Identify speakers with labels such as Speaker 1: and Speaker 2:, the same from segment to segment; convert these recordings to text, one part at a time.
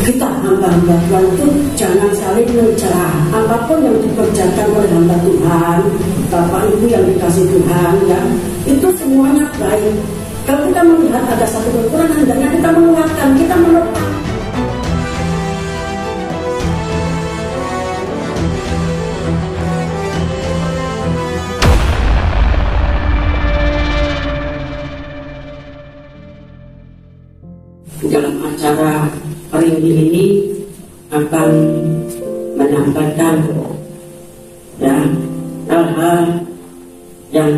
Speaker 1: kita hamba-hamba Tuhan itu jangan saling mencela. Apapun yang dikerjakan oleh hamba Tuhan, Bapak Ibu yang dikasih Tuhan, ya, itu semuanya baik. Kalau kita melihat ada satu kekurangan, hendaknya kita menguatkan, kita menopang. Dalam acara reuni ini akan menyampaikan ya hal-hal yang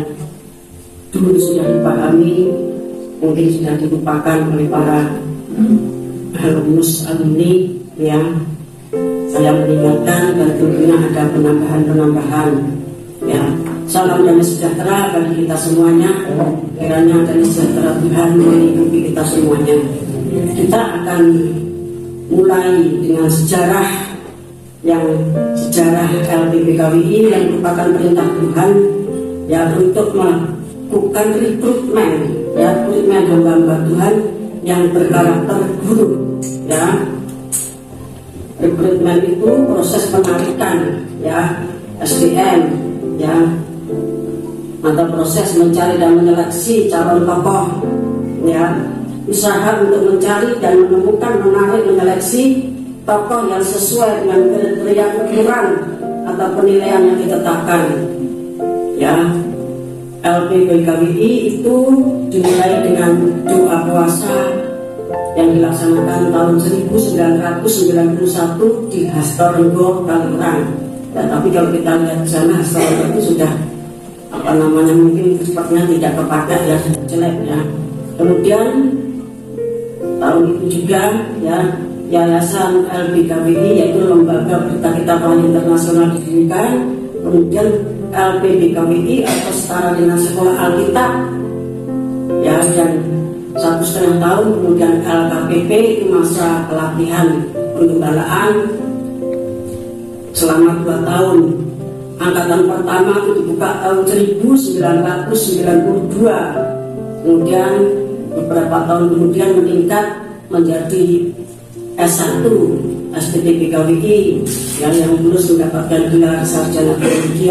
Speaker 1: dulu sudah dipahami, mungkin sudah dilupakan oleh para alumni yang saya mengingatkan, dan tentunya ada penambahan ya. Salam damai sejahtera bagi kita semuanya, kiranya damai sejahtera Tuhan melindungi kita semuanya. Kita akan mulai dengan sejarah LPPKWI yang merupakan perintah Tuhan ya untuk melakukan rekrutmen hamba-hamba Tuhan yang berkarakter guru ya. Rekrutmen itu proses penarikan ya SDM ya, atau proses mencari dan menyeleksi calon tokoh ya. Usaha untuk mencari dan menemukan, menarik, menyeleksi tokoh yang sesuai dengan kriteria ukuran atau penilaian yang ditetapkan ya. LPPKWI itu dimulai dengan doa puasa yang dilaksanakan tahun 1991 di Hastorenggo, Kaliurang ya. Tapi kalau kita lihat di sana, Hastorenggo itu sudah mungkin sepertinya tidak kepakai ya, sudah jelek ya. Kemudian tahun itu juga ya Yayasan LPPKWI, yaitu Lembaga Berita Kitab Internasional didirikan. Kemudian LPPKWI atau Setara dengan Sekolah Alkitab ya, dan 1,5 tahun kemudian LKPP itu masa pelatihan penggembalaan selama 2 tahun. Angkatan pertama itu dibuka tahun 1992, kemudian beberapa tahun kemudian meningkat menjadi S1 STTPKWI yang lulus mendapatkan gelar sarjana teologi.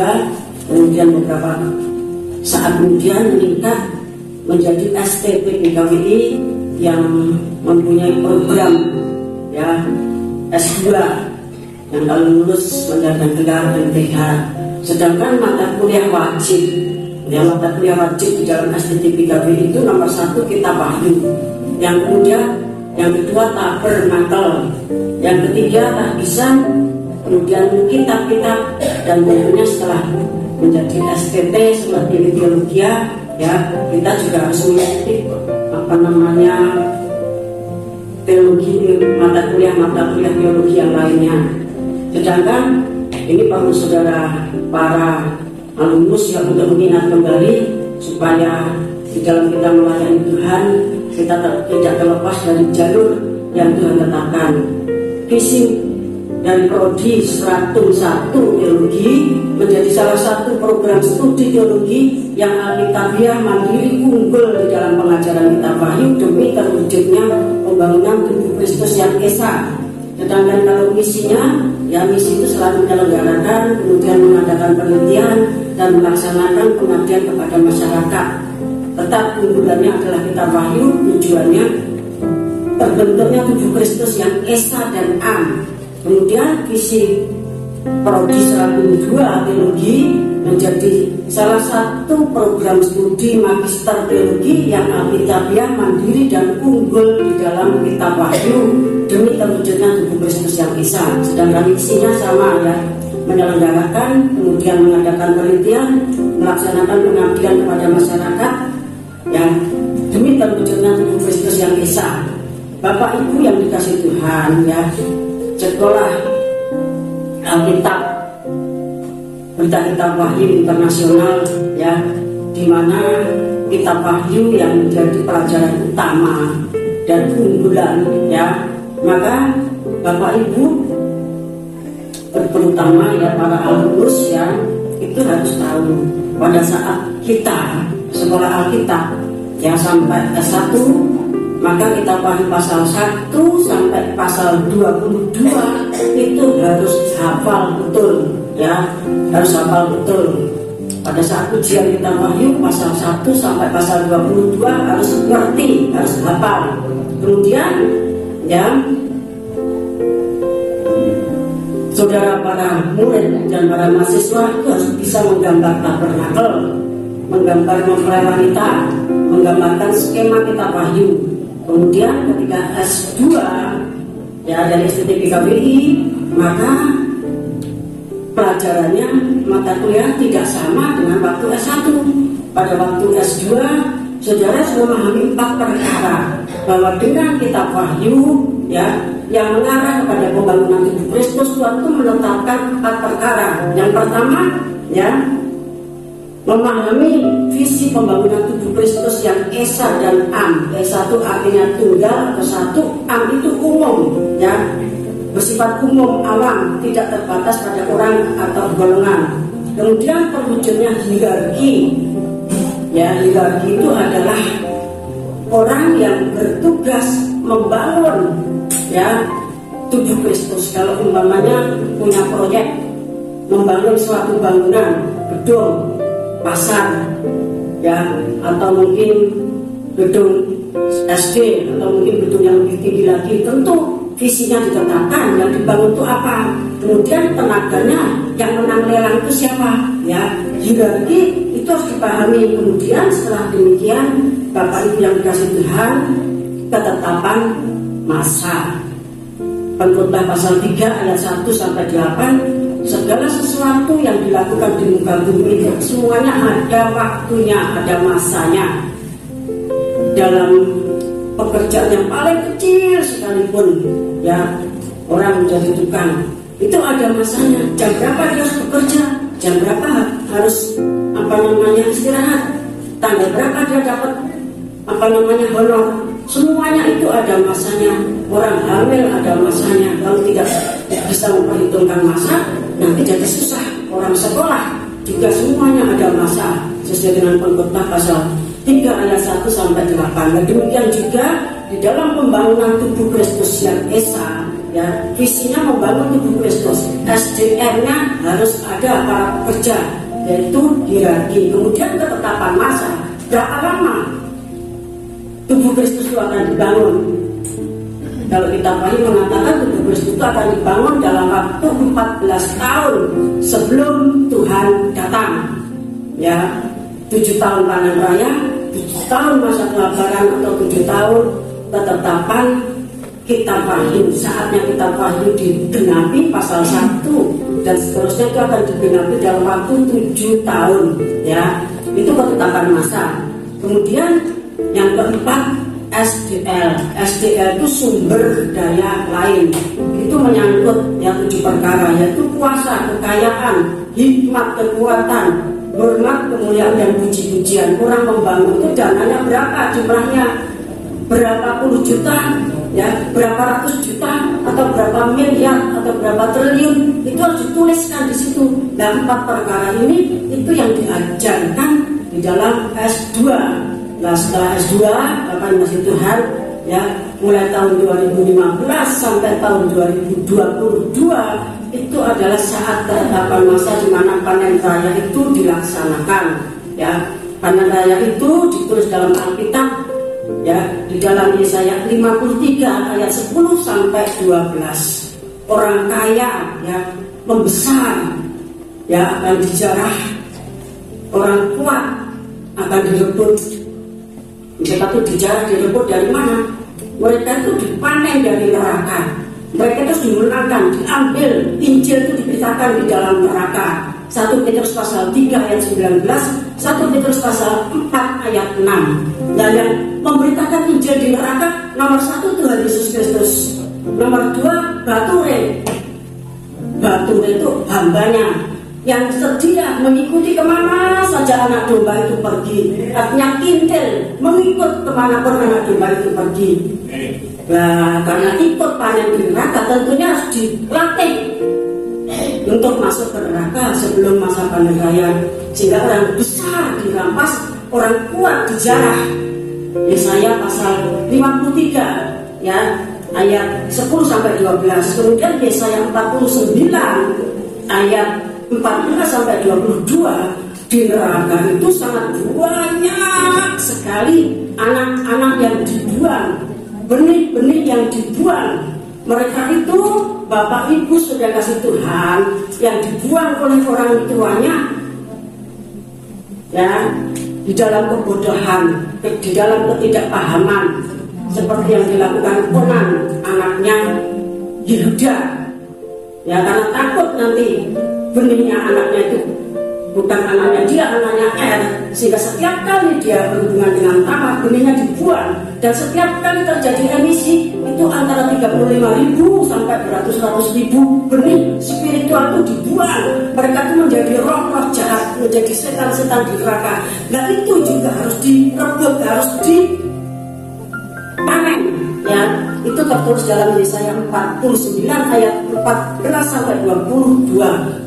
Speaker 1: Kemudian beberapa saat kemudian meningkat menjadi STPPKWI yang mempunyai program ya S2 yang lalu lulus mendapatkan gelar MTH. Sedangkan mata kuliah wajib di dalam STTPKWI itu nomor 1 Kitab Wahyu, yang kedua Tabernakel, yang ketiga Tahbisan, kemudian kitab-kitab, dan tentunya setelah menjadi STT seperti teologi ya, kita juga harus mengikuti teologi, mata kuliah teologi yang lainnya. Sedangkan ini perlu saudara para alumnus yang untuk mengingat kembali supaya di dalam kita melayani Tuhan kita tidak terlepas dari jalur yang Tuhan tetapkan. Visi dari Prodi Stratum 1 Teologi menjadi salah satu program studi teologi yang alkitabiah, mandiri, unggul di dalam pengajaran kitab Wahyu demi terwujudnya pembangunan tubuh Kristus yang esa. Sedangkan kalau misinya, ya misi itu selalu menyelenggarakan, kemudian mengadakan penelitian dan melaksanakan pengabdian kepada masyarakat. Tetap unggulannya adalah kitab Wahyu, tujuannya terbentuknya tubuh Kristus yang esa dan am. Kemudian visi Prodi 102 Teologi menjadi salah satu program studi magister teologi yang alkitabiah, mandiri, dan unggul di dalam kitab Wahyu demi terwujudnya tubuh Kristus yang esa. Sedangkan isinya sama ya, menyelenggarakan, kemudian mengadakan penelitian, melaksanakan pengabdian kepada masyarakat ya, demi terwujudnya tubuh Kristus yang esa. Bapak Ibu yang dikasih Tuhan ya, sekolah Alkitab Berita Kitab Wahyu Internasional ya, di mana kitab Wahyu yang menjadi pelajaran utama dan unggulan ya. Maka Bapak Ibu terutama ya para alumnus ya, itu harus tahu pada saat kita sekolah Alkitab ya sampai S1 maka kita pahami pasal 1 sampai pasal 22 itu harus hafal betul, ya, harus hafal betul. Pada saat ujian kita wahyu pasal 1 sampai pasal 22 harus ngerti, harus hafal. Kemudian ya, saudara para murid dan para mahasiswa itu harus bisa menggambar tabernakel, menggambar mempelai wanita, menggambarkan skema kitab wahyu. Kemudian ketika S2 ya dari STT PKBI, maka pelajarannya mata kuliah tidak sama dengan waktu S1. Pada waktu S2 saudara sudah memahami 4 perkara, bahwa dengan kitab wahyu ya yang mengarah kepada pembangunan tubuh Kristus, Tuhan itu menetapkan 4 perkara. Yang pertama ya, memahami visi pembangunan tubuh Kristus yang Esa dan Am. Esa itu artinya tunggal atau satu, Am itu umum ya, bersifat umum, awam, tidak terbatas pada orang atau golongan. Kemudian perwujudannya hierarki. Ya, hierarki itu adalah orang yang bertugas membangun ya tubuh Kristus. Kalau umpamanya punya proyek membangun suatu bangunan, gedung, pasar ya, atau mungkin gedung SD, atau mungkin gedung yang lebih tinggi lagi, tentu visinya ditetapkan, yang dibangun itu apa, kemudian tenaganya yang menang lelang itu siapa ya. Hierarki itu harus dipahami. Kemudian setelah demikian, Bapak Ibu yang dikasih Tuhan, ketetapan masa. Pengkhotbah pasal 3 ayat 1 sampai 8, segala sesuatu yang dilakukan di muka bumi itu semuanya ada waktunya, ada masanya. Dalam pekerjaan yang paling kecil sekalipun ya, orang menjadi tukang, itu ada masanya. Jam berapa dia harus bekerja, jam berapa harus istirahat, tanggal berapa dia dapat honor. Semuanya itu ada masanya. Orang hamil ada masanya. Kalau tidak bisa memperhitungkan masa, nanti jadi susah. Orang sekolah juga semuanya ada masa, sesuai dengan Pengkhotbah pasal 3 ayat 1 sampai 8. Dan demikian juga di dalam pembangunan tubuh Kristus yang Esa ya, visinya membangun tubuh Kristus. SDM-nya harus ada para pekerja, yaitu hierarki. Kemudian ketetapan masa, berapa lama tubuh Kristus itu akan dibangun. Kalau kita mengatakan tubuh Kristus itu akan dibangun dalam waktu 14 tahun sebelum Tuhan datang ya. 7 tahun panen raya, 7 tahun masa kelaparan, atau 7 tahun ketetapan kitab wahyu. Saatnya kitab wahyu digenapi pasal 1 dan seterusnya itu akan digenapi dalam waktu 7 tahun ya. Itu ketetapan masa. Kemudian yang keempat, SDL. SDL itu sumber daya lain. Itu menyangkut yang 7 perkara, yaitu kuasa, kekayaan, hikmat, kekuatan, hormat, kemuliaan, dan puji-pujian. Orang membangun itu dananya berapa jumlahnya, berapa puluh juta ya, berapa ratus juta, atau berapa miliar, atau berapa triliun, itu harus dituliskan di situ. Dan 4 perkara ini itu yang diajarkan di dalam S2. Nah, setelah S2, Bapak masih Tuhan ya, mulai tahun 2015 sampai tahun 2022 itu adalah saat ketetapan masa di mana panen raya itu dilaksanakan ya. Panen raya itu ditulis dalam Alkitab ya, di dalam Yesaya 53 ayat 10 sampai 12. Orang kaya ya, membesar ya, akan dijarah. Orang kuat akan direbut. Mereka itu dijarah, direbut dari mana? Mereka itu dipanen dari neraka. Mereka itu dimenangkan, diambil. Injil itu diberitakan di dalam neraka. 1 Petrus pasal 3 ayat 19, 1 Petrus pasal 4 ayat 6. Dan yang memberitakan Injil di neraka, nomor 1 Tuhan Yesus Kristus, nomor 2 Bature. Bature itu hambanya yang sedia mengikuti kemana saja anak domba itu pergi. Artinya kintil, mengikut kemanapun anak domba itu pergi. Nah, karena ikut panen di neraka, tentunya harus dilatih untuk masuk ke neraka sebelum masa panen raya. Sehingga orang besar dirampas, orang kuat dijarah. Yesaya pasal 53 ya, ayat 10 sampai 12. Kemudian Yesaya 49 ayat 14 sampai 22. Di neraka itu sangat banyak sekali anak-anak yang dibuang, benih-benih yang dibuang. Mereka itu bapak ibu sudah kasih Tuhan yang dibuang oleh orang tuanya ya, di dalam kebodohan, di dalam ketidakpahaman, seperti yang dilakukan Onan anaknya Yehuda ya, karena takut nanti benihnya anaknya itu bukan anaknya dia, anaknya Er, sehingga setiap kali dia berhubungan dengan tanah, benihnya dibuang. Dan setiap kali terjadi emisi itu antara 35.000 sampai beratus-ratus ribu benih spiritual itu dibuang. Mereka itu menjadi roh-roh jahat, menjadi setan-setan di neraka. Nah itu juga harus direbut, harus dipanen ya. Itu tertulis dalam Yesaya 49 ayat 14 sampai 22.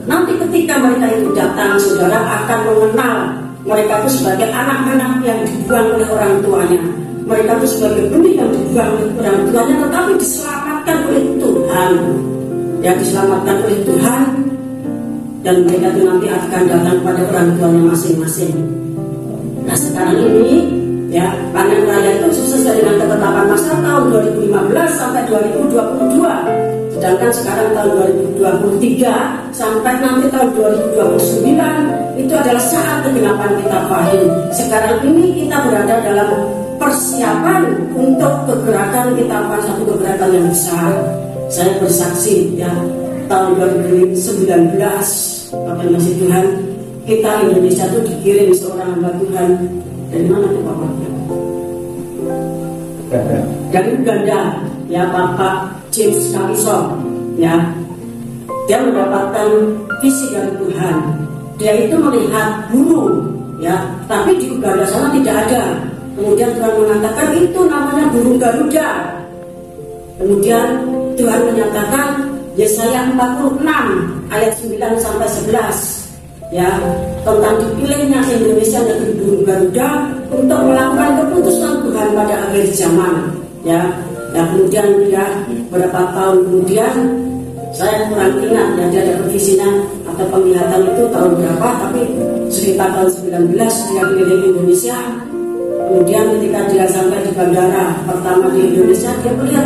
Speaker 1: Nanti ketika mereka itu datang, saudara akan mengenal mereka itu sebagai anak-anak yang dibuang oleh orang tuanya. Mereka itu sebagai benih yang dibuang oleh orang tuanya, tetapi diselamatkan oleh Tuhan. Ya, diselamatkan oleh Tuhan. Dan mereka itu nanti akan datang pada orang tuanya masing-masing. Nah sekarang ini ya, panen raya itu sesuai dengan ketetapan masa tahun 2015 sampai 2022. Sedangkan sekarang tahun 2023 sampai nanti tahun 2029 itu adalah saat kegenapan kitab Wahyu. Sekarang ini kita berada dalam persiapan untuk kegerakan kitab Wahyu, satu kegerakan yang besar. Saya bersaksi ya, tahun 2019 Bapak Masih Tuhan, kita Indonesia itu dikirim seorang hamba Tuhan. Dari mana tuh Bapak? Dari Uganda ya, Bapak James Kaliso ya. Dia mendapatkan visi dari Tuhan. Dia itu melihat burung ya, tapi di Uganda sana tidak ada. Kemudian Tuhan mengatakan itu namanya burung Garuda. Kemudian Tuhan menyatakan Yesaya 46 ayat 9 sampai 11 ya, tentang dipilihnya Indonesia dari burung Garuda untuk melakukan keputusan Tuhan pada akhir zaman ya. Ya kemudian ya, beberapa tahun kemudian saya kurang ingat ya, dia ada visinya atau penglihatan itu tahun berapa, tapi sekitar tahun 19 dia keliling Indonesia. Kemudian ketika dia sampai di bandara pertama di Indonesia, dia melihat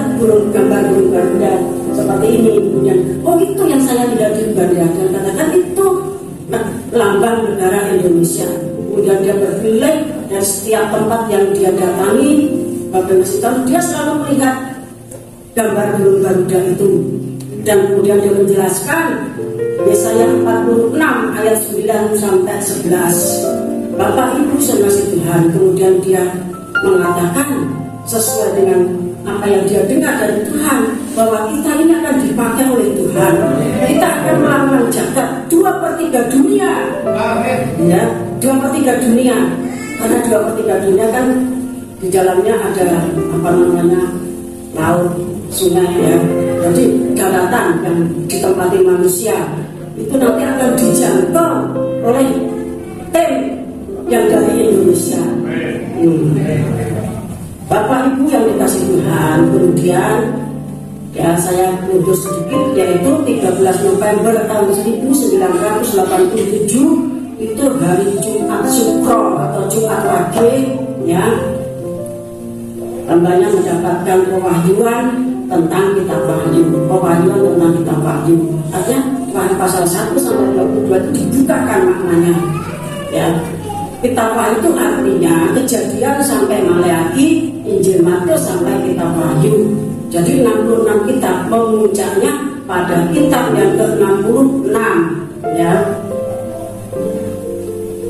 Speaker 1: gambar burung Garuda seperti ini. Kemudian oh itu yang saya lihat di Uganda, dan katakan itu lambang negara Indonesia. Kemudian dia berkeliling dan setiap tempat yang dia datangi, Bapak Masih Tahu, dia selalu melihat gambar burung Garuda itu. Dan kemudian dia menjelaskan Yesaya 46 ayat 9 sampai 11. Bapak Ibu Masih Tuhan, kemudian dia mengatakan sesuai dengan apa yang dia dengar dari Tuhan, bahwa kita ini akan dipakai oleh Tuhan. Kita akan melawan jagat 2/3 dunia. Ya, 2/3 dunia. Karena 2/3 dunia kan di dalamnya ada apa namanya, laut, sungai ya. Jadi daratan yang ditempati manusia itu nanti akan dijangkau oleh tim yang dari Indonesia. Bapak Ibu yang dikasih Tuhan, kemudian ya saya mundur sedikit, yaitu 13 November tahun 1987 itu hari Jumat Sukro atau Jumat Wage ya. Hambanya mendapatkan pewahyuan tentang kitab Wahyu, pewahyuan tentang kitab Wahyu. Artinya Wahyu pasal 1 sampai 22 itu dibukakan maknanya. Ya, kitab Wahyu itu artinya Kejadian sampai Maleaki, Injil Matius sampai kitab Wahyu. Jadi 66 kitab, memuncaknya pada kitab yang ke-66. Ya,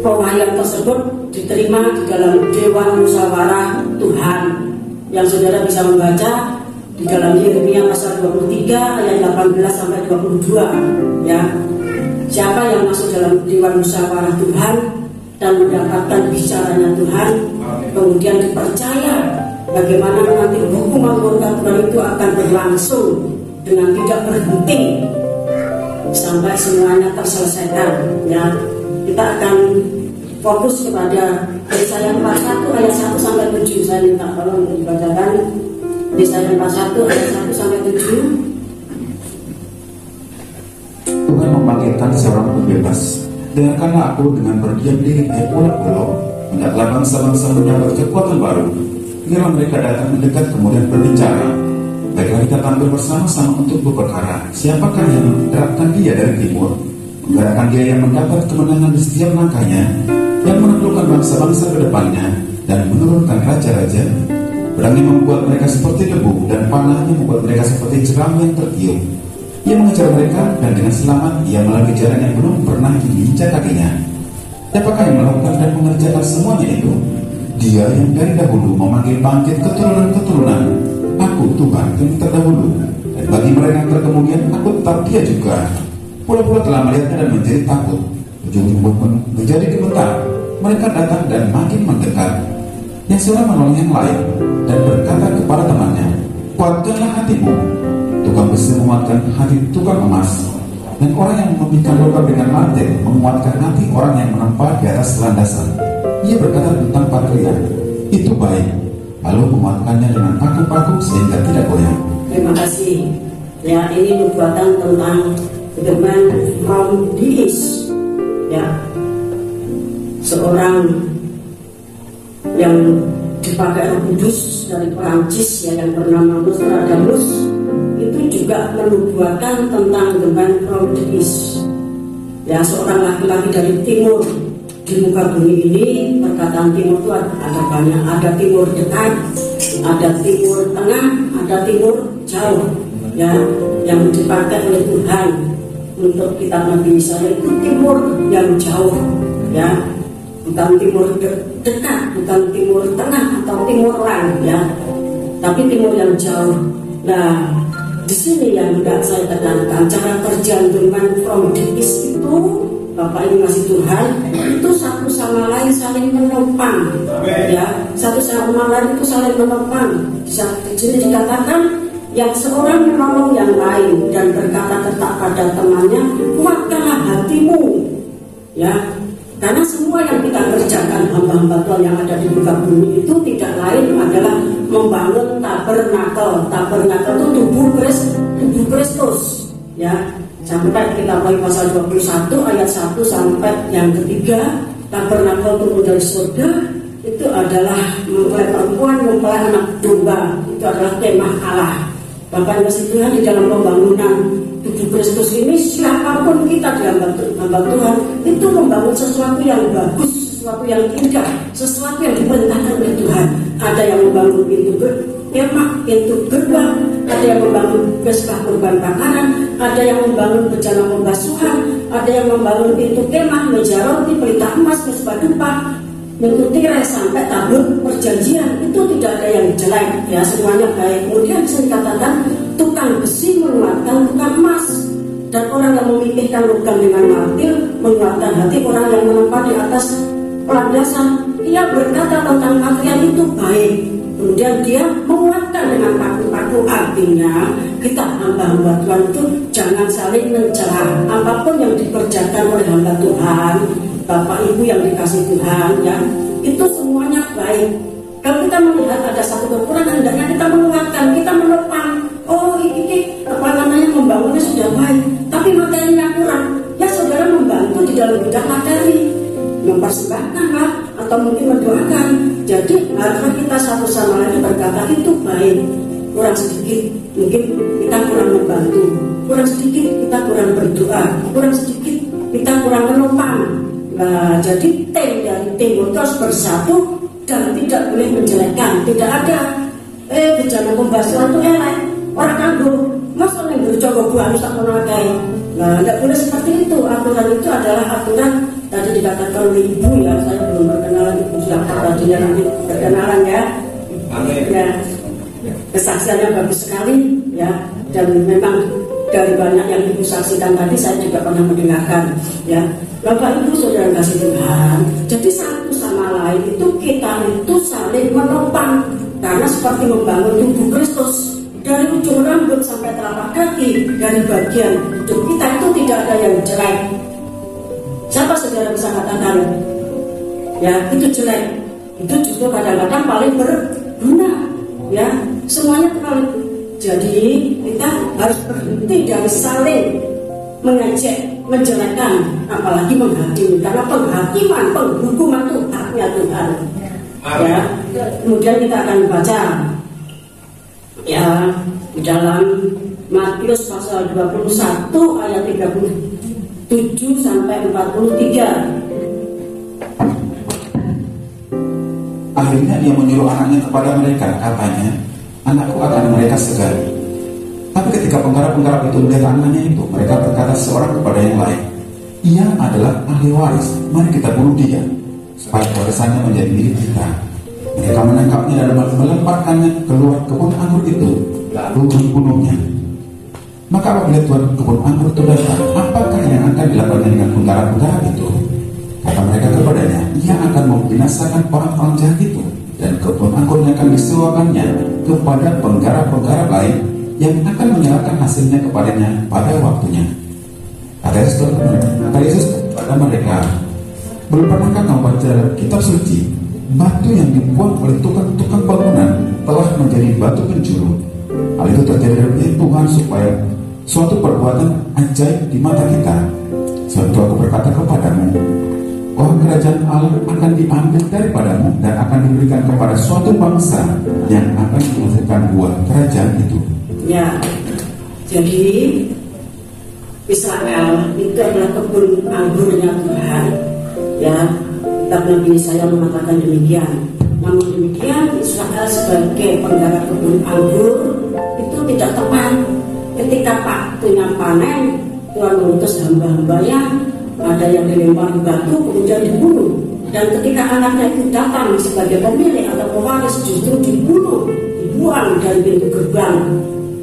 Speaker 1: pewahyuan tersebut diterima di dalam Dewan Musyawarah Tuhan, yang saudara bisa membaca di dalam Yeremia pasal 23 ayat 18 sampai 22 ya. Siapa yang masuk dalam Dewan Musyawarah Tuhan dan mendapatkan bicaranya Tuhan, kemudian dipercaya bagaimana nanti hukuman murka Tuhan itu akan berlangsung dengan tidak berhenti sampai semuanya terselesaikan ya. Kita akan fokus kepada Yesaya 41 ayat 1 sampai 7. Saya minta tolong untuk dibacakan Yesaya 41 ayat 1 sampai 7.
Speaker 2: Tuhan membangkitkan seorang pembebas. Dengarkanlah aku dengan berdiam diri di pulau-pulau. Hendaklah bangsa-bangsa mendapat kekuatan baru. Biarlah mereka datang mendekat kemudian berbicara. Baiklah kita tampil bersama-sama untuk berperkara. Siapakah yang menerapkan dia dari timur? Menggerakkan dia yang mendapat kemenangan di setiap langkahnya, yang menaklukkan bangsa-bangsa ke depannya dan menurunkan raja-raja. Pedangnya membuat mereka seperti debu dan panahnya membuat mereka seperti jeram yang tertiup. Ia mengejar mereka dan dengan selamat ia melalui jalan yang belum pernah diinjak kakinya. Siapakah yang melakukan dan mengerjakan semuanya itu? Dia yang dari dahulu memanggil bangkit keturunan-keturunan. Aku Tuhan yang terdahulu, dan bagi mereka yang terkemudian aku tetap dia juga. Pulau-pulau telah melihatnya dan menjadi takut. Ujung-ujung pun menjadi gemetar. Mereka datang dan makin mendekat. Yang seorang menolong yang lain dan berkata kepada temannya, kuatkanlah hatimu. Tukang besi menguatkan hati tukang emas, dan orang yang memikul logam dengan martir menguatkan hati orang yang menempa di atas landasan. Ia berkata tentang pakaian, itu baik, lalu menguatkannya dengan paku-paku sehingga tidak goyang.
Speaker 1: Terima kasih. Ya, ini nubuatan tentang the man from the east. Ya, seorang yang dipakai Roh Kudus dari Perancis ya, yang bernama Nostradamus, itu juga menubuatkan tentang the man from the east. Ya, seorang laki-laki dari timur. Di muka bumi ini perkataan timur itu ada banyak. Ada timur dekat, ada timur tengah, ada timur jauh. Ya, yang dipakai oleh Tuhan untuk kitab Nabi Yesaya itu timur yang jauh. Ya, bukan timur dekat, bukan timur tengah atau timur lain. Ya, tapi timur yang jauh. Nah, di sini yang tidak saya tekankan, cara kerja dengan from the east itu, Bapak ini masih Tuhan, itu satu sama lain saling menopang. Ya, satu sama lain itu saling menopang. Di sini dikatakan yang seorang menolong yang lain dan berkata tetap pada temannya, kuatkanlah hatimu. Ya, karena semua yang kita kerjakan hamba-hamba Tuhan yang ada di muka bumi itu tidak lain adalah membangun tabernakel. Tabernakel itu tubuh Kristus. Ya, sampai kita mulai pasal 21 ayat 1 sampai yang ketiga, tabernakel turun dari surga itu adalah mempelai perempuan, mempelai anak domba. Itu adalah tema Allah. Bapak masih Tuhan, di dalam pembangunan tubuh Kristus ini, siapapun kita di hamba Tuhan itu membangun sesuatu yang bagus, sesuatu yang indah, sesuatu yang diperintahkan oleh Tuhan. Ada yang membangun pintu kemah, pintu gerbang, ada yang membangun mesbah kurban bakaran, ada yang membangun bejana pembasuhan, ada yang membangun pintu kemah, meja roti, pelita emas, mesbah dupa, pintu tirai sampai tabur perjanjian. Itu tidak ada yang jelek, ya, semuanya baik. Kemudian bisa dikatakan tukang besi menguatkan tukang emas, dan orang yang memikirkan logam dengan martir menguatkan hati orang yang menempa di atas landasan. Ia berkata tentang pakaian itu baik, kemudian dia menguatkan dengan paku-paku. Artinya kita hamba-hamba Tuhan itu jangan saling mencela. Apapun yang dikerjakan oleh hamba Tuhan, Bapak Ibu yang dikasih Tuhan, ya, itu semuanya baik. Kalau kita melihat ada satu kekurangan, hendaknya kita menguatkan, kita menopang. Oh, ini apa namanya, membangunnya sudah baik, tapi materinya kurang. Ya, saudara membantu di dalam bidang materi, mempersembahkan lah, atau mungkin mendoakan. Jadi harusnya kita satu sama lain berkata itu baik. Kurang sedikit mungkin kita kurang membantu, kurang sedikit kita kurang berdoa, kurang sedikit kita kurang menopang. Nah, jadi tim dari timur itu harus bersatu dan tidak boleh menjelekkan. Tidak ada bejana pembasuhan itu elek, orang kanggo mas orang yang bercoba buah tak menakai. Nah, tidak boleh seperti itu. Aturan itu adalah aturan tadi dikatakan oleh ibu, ya, saya belum berkenalan, ibu sudah tadinya nanti berkenalan, ya. Ya, kesaksiannya bagus sekali, ya, dan memang dari banyak yang ibu saksikan tadi saya juga pernah mendengarkan, ya. Bapak Ibu saudara kasih Tuhan, jadi satu sama lain itu kita itu saling menopang, karena seperti membangun tubuh Kristus dari ujung rambut sampai telapak kaki, dari bagian hidup kita itu tidak ada yang jelek. Siapa saudara bisa katakan ya itu jelek. Itu justru kadang-kadang paling berguna, ya semuanya terlalu. Jadi kita harus berhenti dari saling mengejek, menjelekkan, apalagi menghakimi, karena penghakiman, penghukuman itu haknya Tuhan. Ya, kemudian kita akan baca ya di dalam Matius pasal 21 ayat 37 sampai 43.
Speaker 2: Akhirnya dia menyuruh anaknya kepada mereka, katanya, anakku akan mereka segari. Tapi ketika penggarap-penggarap itu melihat anaknya itu, mereka berkata seorang kepada yang lain, ia adalah ahli waris, mari kita bunuh dia, supaya warisannya menjadi milik kita. Mereka menangkapnya dan melemparkannya keluar kebun anggur itu, lalu membunuhnya. Maka apabila tuan kebun anggur itu datang, apakah yang akan dilakukan dengan penggarap-penggarap itu? Kata mereka kepadanya, ia akan membinasakan orang-orang jahat itu, dan kebun anggurnya akan disewakannya kepada penggarap-penggarap lain yang akan menyerahkan hasilnya kepadanya pada waktunya. Kata Yesus kepada mereka, belum pernahkah kamu baca dalam kitab suci, batu yang dibuang oleh tukang-tukang bangunan telah menjadi batu penjuru. Hal itu terjadi dari Tuhan supaya suatu perbuatan ajaib di mata kita. Suatu aku berkata kepadamu, kerajaan Allah akan diambil daripadamu dan akan diberikan kepada suatu bangsa yang akan menghasilkan buah kerajaan itu.
Speaker 1: Ya, jadi Israel itu adalah kebun anggurnya Tuhan. Ya, kitab Nabi Yesaya mengatakan demikian. Namun demikian, Israel sebagai penggarap kebun anggur itu tidak tepat. Ketika waktunya panen, Tuhan mengutus hamba-hambanya, ada yang dilempar batu kemudian dibunuh. Dan ketika anaknya itu datang sebagai pemilik atau pewaris, justru dibunuh, dibuang dari pintu gerbang,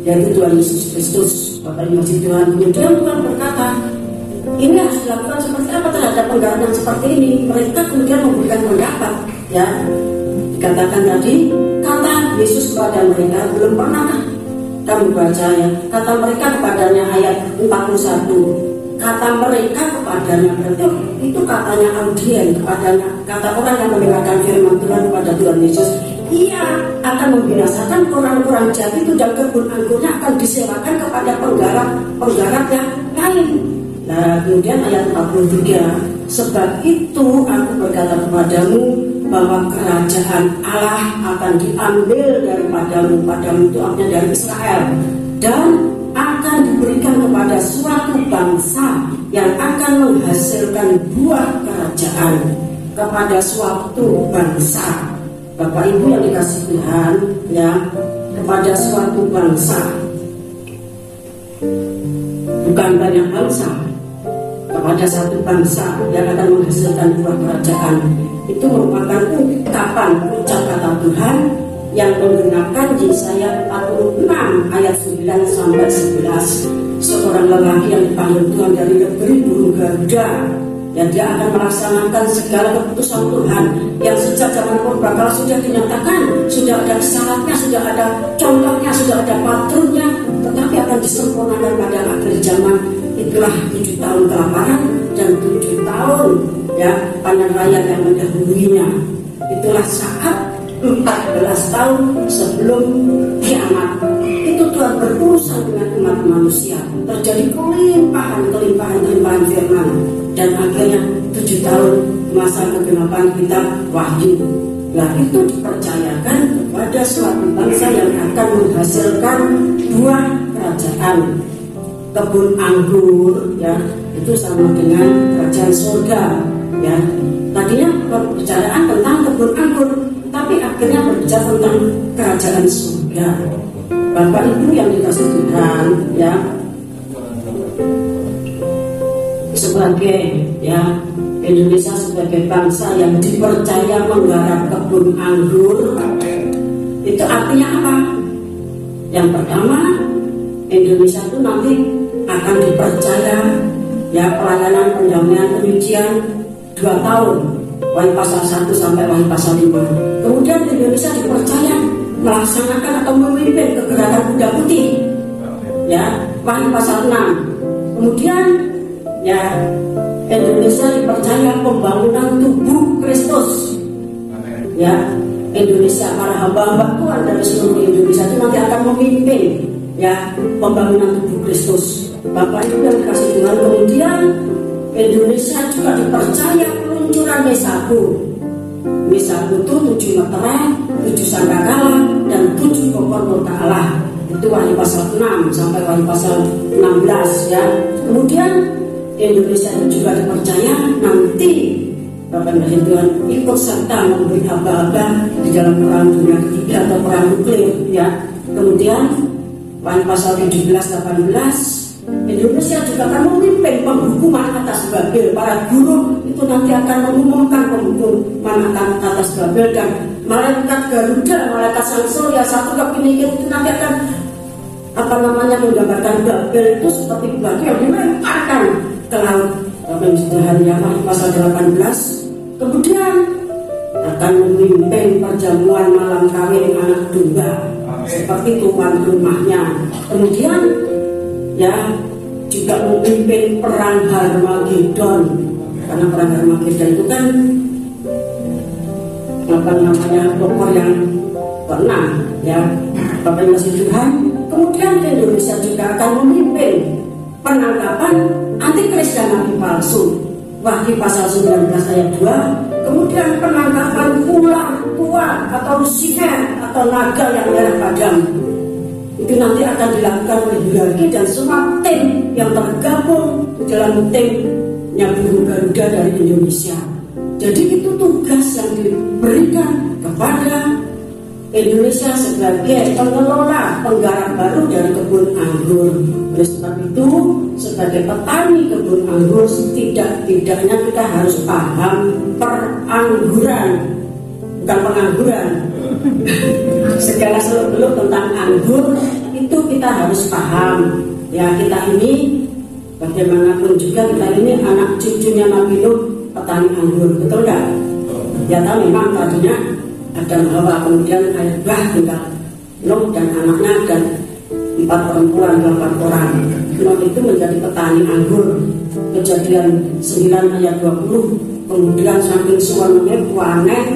Speaker 1: yaitu Tuhan Yesus Kristus, Bapak Ibu Tuhan. Kemudian Tuhan berkata, ini harus dilakukan seperti apa terhadap penggarap yang seperti ini. Mereka kemudian memberikan pendapat, ya. Dikatakan tadi, kata Yesus kepada mereka, belum pernah kamu baca ya, kata mereka kepadanya ayat 41. Kata mereka kepadanya, berarti itu katanya audien kepadanya, kata orang yang mendengarkan firman Tuhan kepada Tuhan Yesus, ia akan membinasakan orang-orang jahat itu dan kebun anggurnya akan disewakan kepada penggarap yang lain. Nah, kemudian ayat 43, sebab itu aku berkata kepadamu bahwa kerajaan Allah akan diambil padamu itu artinya dari Israel, dan akan diberikan kepada suatu bangsa yang akan menghasilkan buah kerajaan. Kepada suatu bangsa, Bapak Ibu yang dikasih Tuhan, ya, kepada suatu bangsa, bukan banyak bangsa, kepada satu bangsa yang akan menghasilkan buah kerajaan. Itu merupakan ungkapan ucap kata Tuhan yang menggunakan Yesaya 46 ayat 9 sampai 11. Seorang lelaki yang dipanggil Tuhan dari negeri burung Garuda, yang dia akan melaksanakan segala keputusan Tuhan yang sejak zaman purbakala sudah dinyatakan, sudah ada syaratnya, sudah ada contohnya, sudah ada patronnya, tetapi akan disempurnakan pada akhir zaman. Itulah 7 tahun kelaparan dan 7 tahun ya panen raya yang mendahulunya. Itulah saat 14 tahun sebelum kiamat. Itu Tuhan berurusan dengan umat manusia. Terjadi kelimpahan firman. Dan akhirnya 7 tahun masa kegenapan kitab Wahyu. Nah, itu dipercayakan kepada suatu bangsa yang akan menghasilkan buah kerajaan. Kebun anggur, ya, itu sama dengan kerajaan surga, ya. Tadinya pembicaraan tentang kebun anggur, tapi akhirnya berbicara tentang kerajaan surga. Bapak Ibu yang dikasih Tuhan, ya, sebagai ya Indonesia sebagai bangsa yang dipercaya menggarap kebun anggur, itu artinya apa? Yang pertama, Indonesia itu nanti akan dipercaya ya pelayanan pendampingan penyucian 2 tahun, Wahyu pasal 1 sampai Wahyu pasal 5. Kemudian Indonesia dipercaya melaksanakan atau memimpin kegerakan kuda putih, ya, Wahyu pasal 6. Kemudian ya Indonesia dipercaya pembangunan tubuh Kristus. Ya, Indonesia, para hamba-hamba Tuhan dari seluruh Indonesia itu nanti akan memimpin ya pembangunan tubuh Kristus. Bapak Ibu yang dikasih Tuhan, kemudian Indonesia juga dipercaya peluncuran Mesaku. Mesaku itu 7 meterai, 7 sangkakala, dan 7 kokor murka Allah. Itu Wahyu pasal 6 sampai Wahyu pasal 16 ya. Kemudian Indonesia itu juga dipercaya nanti Bapak Ibu Tuhan ikut serta memberi aba-aba di dalam perang dunia ketiga atau perang nuklir ya. Kemudian Wahyu pasal 17-18 Indonesia juga akan memimpin penghukuman atas Babel. Para guru itu nanti akan mengumumkan penghukuman atas Babel, dan malaikat Garuda, malaikat Sang Surya, satu kepinginan itu nanti akan menggambarkan Babel itu seperti batu yang dilemparkan ke laut. Bapak Ibu Tuhan ya, pasal 18. Kemudian akan memimpin perjamuan malam kawin anak domba seperti tuan rumahnya. Kemudian ya juga memimpin perang Harmagedon, karena perang Harmagedon itu kan pokok yang pernah ya Bapak Ibu Tuhan. Kemudian Indonesia juga akan memimpin penangkapan antikris dan nabi palsu, Wahyu pasal 19 ayat 2. Kemudian penangkapan ular tua atau Lucifer atau naga yang merah padam. Itu nanti akan dilakukan oleh Huragi dan semua tim yang tergabung dalam timnya burung Garuda dari Indonesia. Jadi itu tugas yang diberikan kepada Indonesia sebagai pengelola penggarap baru dari kebun anggur. Oleh sebab itu, sebagai petani kebun anggur, tidak-tidaknya kita harus paham perangguran, bukan pengangguran. Segala seluk-beluk tentang anggur itu kita harus paham. Ya, kita ini bagaimanapun juga kita ini anak cucunya Nabi Nuh, petani anggur, betul nggak? Ya, tahu memang tadinya Adam Hawa, kemudian Bah tinggal Nuh dan anaknya, dan 4 perempuan 8 orang. Nuh itu menjadi petani anggur. Kejadian 9 ayat 20. Kemudian saking suaminya panen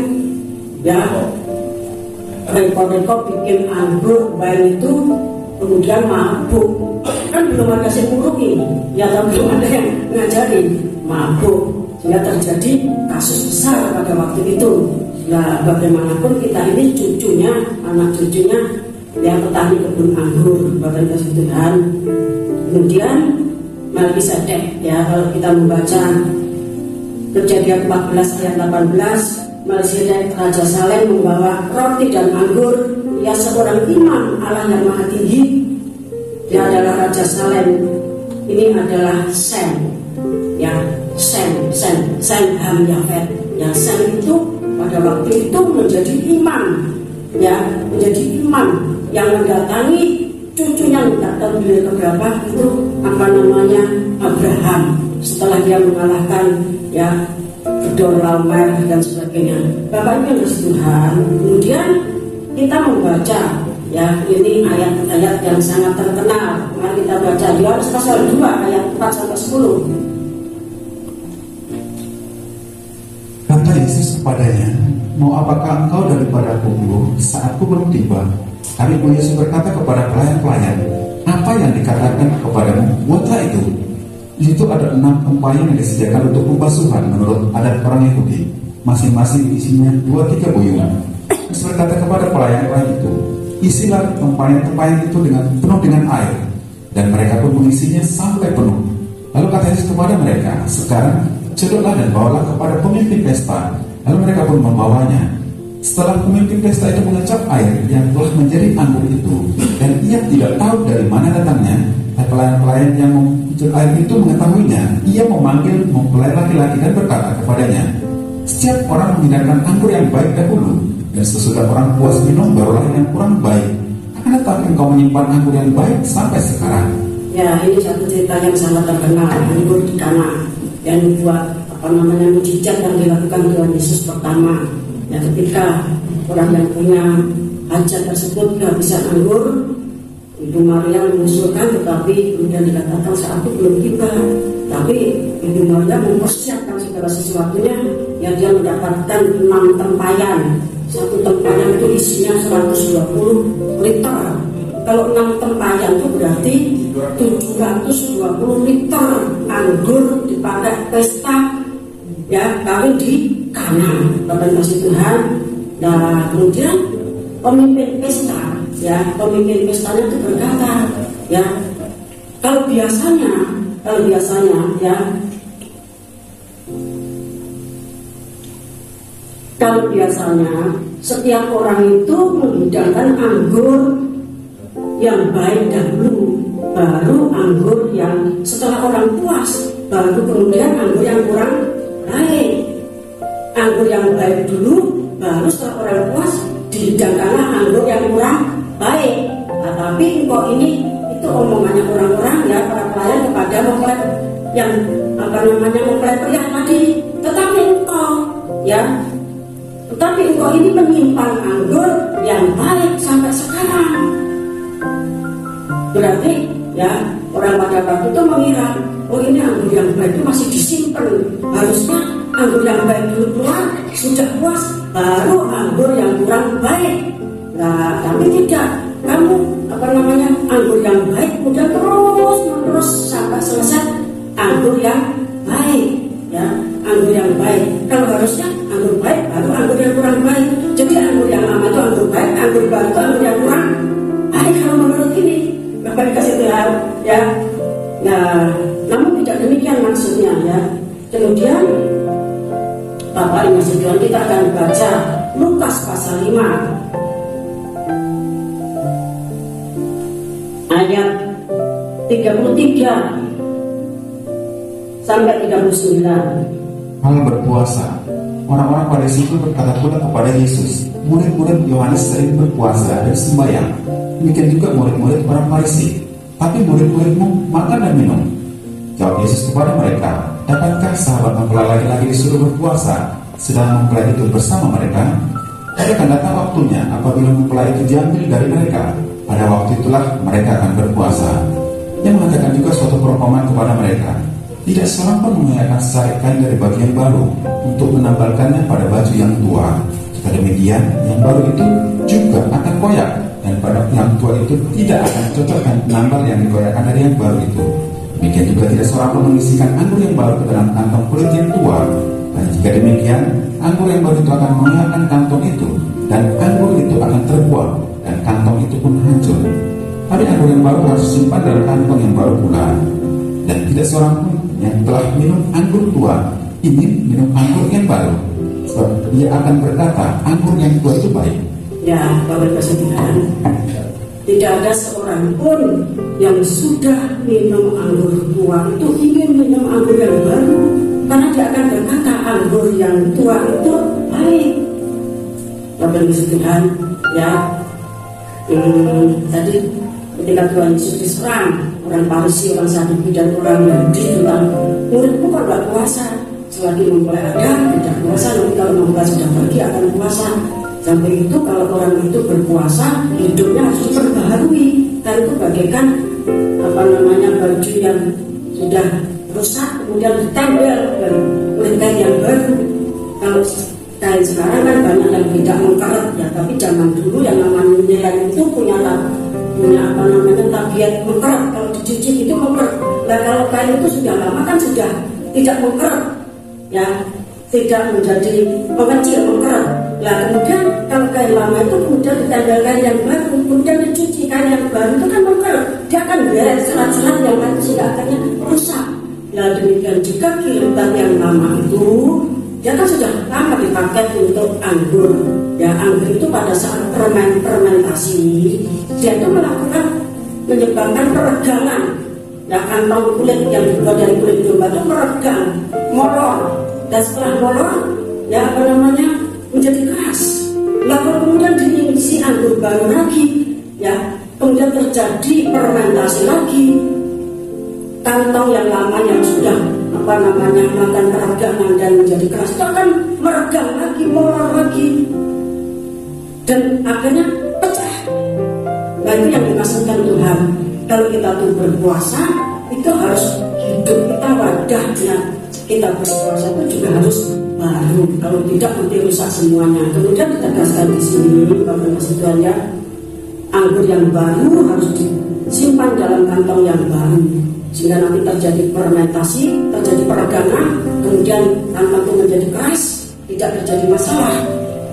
Speaker 1: ya, repot-repot bikin anggur baik itu, kemudian mabuk. Kan belum ada yang nguruki ya, belum ada yang ngajarin, mabuk, sehingga terjadi kasus besar pada waktu itu. Nah, bagaimanapun kita ini cucunya, anak cucunya yang petani kebun anggur, Bapak Ibu Tuhan. Kemudian Melkisedek ya, kalau kita membaca Kejadian 14 ayat 18, Melkisedek Raja Salem membawa roti dan anggur. Ia seorang imam Allah yang maha tinggi. Dia adalah Raja Salem. Ini adalah Sem ya, Sem Ham Yafet ya. Sem itu pada waktu itu menjadi imam ya, menjadi imam yang mendatangi cucunya, tidak tahu beliau keberapa, itu Abraham, setelah dia mengalahkan ya Kedorlaomer dan sebagainya. Bapak Ibu yang Tuhan, kemudian kita membaca ya, ini ayat-ayat yang sangat terkenal. Mari kita baca di Yohanes pasal 2 ayat 4-10.
Speaker 2: Kata Yesus kepadanya, mau apakah engkau daripada aku saatku belum tiba? Hari itu Yesus berkata kepada pelayan-pelayan, apa yang dikatakan kepadamu, buatlah itu. Di situ ada 6 tempayan yang disediakan untuk pembasuhan menurut adat orang Yahudi. Masing-masing isinya 2-3 buyung. Yesus berkata kepada pelayan-pelayan itu, isilah tempayan-tempayan itu penuh dengan air. Dan mereka pun mengisinya sampai penuh. Lalu kata Yesus kepada mereka, sekarang cedoklah dan bawalah kepada pemimpin pesta. Lalu mereka pun membawanya. Setelah pemimpin pesta itu mengecap air yang telah menjadi anggur itu, dan ia tidak tahu dari mana datangnya, pelayan-pelayan yang mencuri air itu mengetahuinya. Ia memanggil mempelai laki-laki dan berkata kepadanya, setiap orang menghindarkan anggur yang baik dahulu, dan sesudah orang puas minum barulah yang kurang baik. Akan tetapi engkau menyimpan anggur yang baik sampai sekarang.
Speaker 1: Ya, ini satu cerita yang sangat terkenal, anggur di Kana, yang buat mujizat yang dilakukan Tuhan Yesus pertama. Ya, ketika orang yang punya hajat tersebut kehabisan anggur, Ibu Maria mengusulkan, tetapi kemudian dikatakan saat itu belum tiba. Tapi Ibu Maria mempersiapkan segala sesuatunya, yang dia mendapatkan 6 tempayan. Satu tempayan itu isinya 120 liter. Kalau 6 tempayan itu berarti 720 liter anggur dipakai pesta, ya, kawin di Kana. Bapak kasih Tuhan. Nah, kemudian pemimpin pesta, ya, pemimpin pestanya itu berkata, ya, kalau biasanya, ya, kalau biasanya setiap orang itu menghidangkan anggur yang baik dahulu, baru anggur yang setelah orang puas, baru kemudian anggur yang kurang baik. Anggur yang baik dulu, baru setelah orang puas dihidangkanlah anggur yang kurang baik. Nah, tapi kok ini itu omongannya orang-orang, ya, para pelayan kepada mempelai yang mempelai pria tadi. Tetapi engkau ini menyimpan anggur yang baik sampai sekarang. Berarti, ya, orang pada waktu itu mengira, oh, ini anggur yang baik itu masih disimpan. Harusnya anggur yang baik dulu keluar, sudah puas, baru anggur yang kurang baik. Nah, tapi tidak. Kamu anggur yang baik kemudian terus sampai selesai anggur yang baik, ya, anggur yang baik. Kalau harusnya anggur baik baru anggur yang kurang baik. Jadi anggur yang lama itu anggur baik, anggur baru itu anggur yang kurang baik. Kalau menurut ini, Bapak dikasih Tuhan, ya. Nah, namun tidak demikian maksudnya, ya. Kemudian Bapak dikasih Tuhan, kita akan baca Lukas pasal 5 ayat 33 sampai 39.
Speaker 2: Hal berpuasa, orang-orang pada situ berkata pula kepada Yesus, murid-murid Yohanes sering berpuasa dan sembahyang, demikian juga murid-murid orang Farisi. Tapi murid-muridmu makan dan minum. Jawab Yesus kepada mereka, dapatkah sahabat mempelai laki-laki disuruh berpuasa, sedang mempelai itu bersama mereka? Akan datang waktunya apabila mempelai itu diambil dari mereka. Pada waktu itulah mereka akan berpuasa. Yang mengatakan juga suatu perumpamaan kepada mereka, tidak seorang pun mengenakan secarik kain dari baju yang baru untuk menambalkannya pada baju yang tua. Jika demikian, yang baru itu juga akan koyak, dan pada yang tua itu tidak akan cocok dengan penambal yang dikoyakkan dari yang baru itu. Demikian juga tidak seorang pun mengisikan anggur yang baru ke dalam kantong kulit yang tua. Dan jika demikian, anggur yang baru itu akan mengoyakkan kantong itu, dan anggur itu akan terbuang, dan kantong itu pun hancur. Tapi anggur yang baru harus disimpan dalam kantong yang baru pula. Dan tidak seorang pun yang telah minum anggur tua ingin minum anggur yang baru, sebab ia akan berkata anggur yang tua itu baik.
Speaker 1: Ya, Bapak Presiden, tidak ada seorang pun yang sudah minum anggur tua itu ingin minum anggur yang baru, karena dia akan berkata anggur yang tua itu baik. Bapak Presiden, ya, tadi ketika Tuhan Yesus diserang orang Farisi, orang Saduki, dan orang Yahudi tentang muridmu kok tidak puasa, selagi mempelai ada tidak puasa, nanti kalau mempelai sudah pergi akan puasa. Sampai itu kalau orang itu berpuasa, hidupnya harus diperbaharui, karena itu bagaikan baju yang sudah rusak kemudian ditempel oleh kain yang baru. Kalau kain sekarang kan banyak yang tidak mengkeret, ya, tapi zaman dulu yang namanya nilai itu punya tabiat mengkeret. Kalau dicuci itu mengkeret. Nah, kalau kain itu sudah lama kan sudah tidak mengkeret, ya, tidak menjadi mengecil, mengkeret. Nah, kemudian kalau kain lama itu kemudian ditempel kain yang baru, kemudian dicuci kain yang baru itu kan mengkeret. Dia akan beres serat-serat yang lain sehingga akhirnya rusak. Nah, demikian juga kiritan yang lama itu dia kan sudah lama dipakai untuk anggur. Ya, anggur itu pada saat fermentasi dia itu menyebabkan peregangan. Ya, kantong kulit yang dibuat dari kulit domba itu meregang, molor, dan setelah molor, ya menjadi keras. Lalu kemudian diisi anggur baru lagi, ya, kemudian terjadi fermentasi lagi. Kantong yang lama yang sudah melakukan peregangan dan menjadi keras itu akan meregang lagi, molor lagi, dan akhirnya pecah. Nah itu yang dimaksudkan Tuhan. Kalau kita tuh berpuasa, itu harus hidup kita, wadahnya kita berpuasa itu juga harus baru. Kalau tidak nanti rusak semuanya. Kemudian ditegaskan di sini, Bapak Ibu Tuhan ya, anggur yang baru harus disimpan dalam kantong yang baru, sehingga nanti terjadi fermentasi, terjadi peregangan, kemudian kantong itu menjadi keras, tidak terjadi masalah.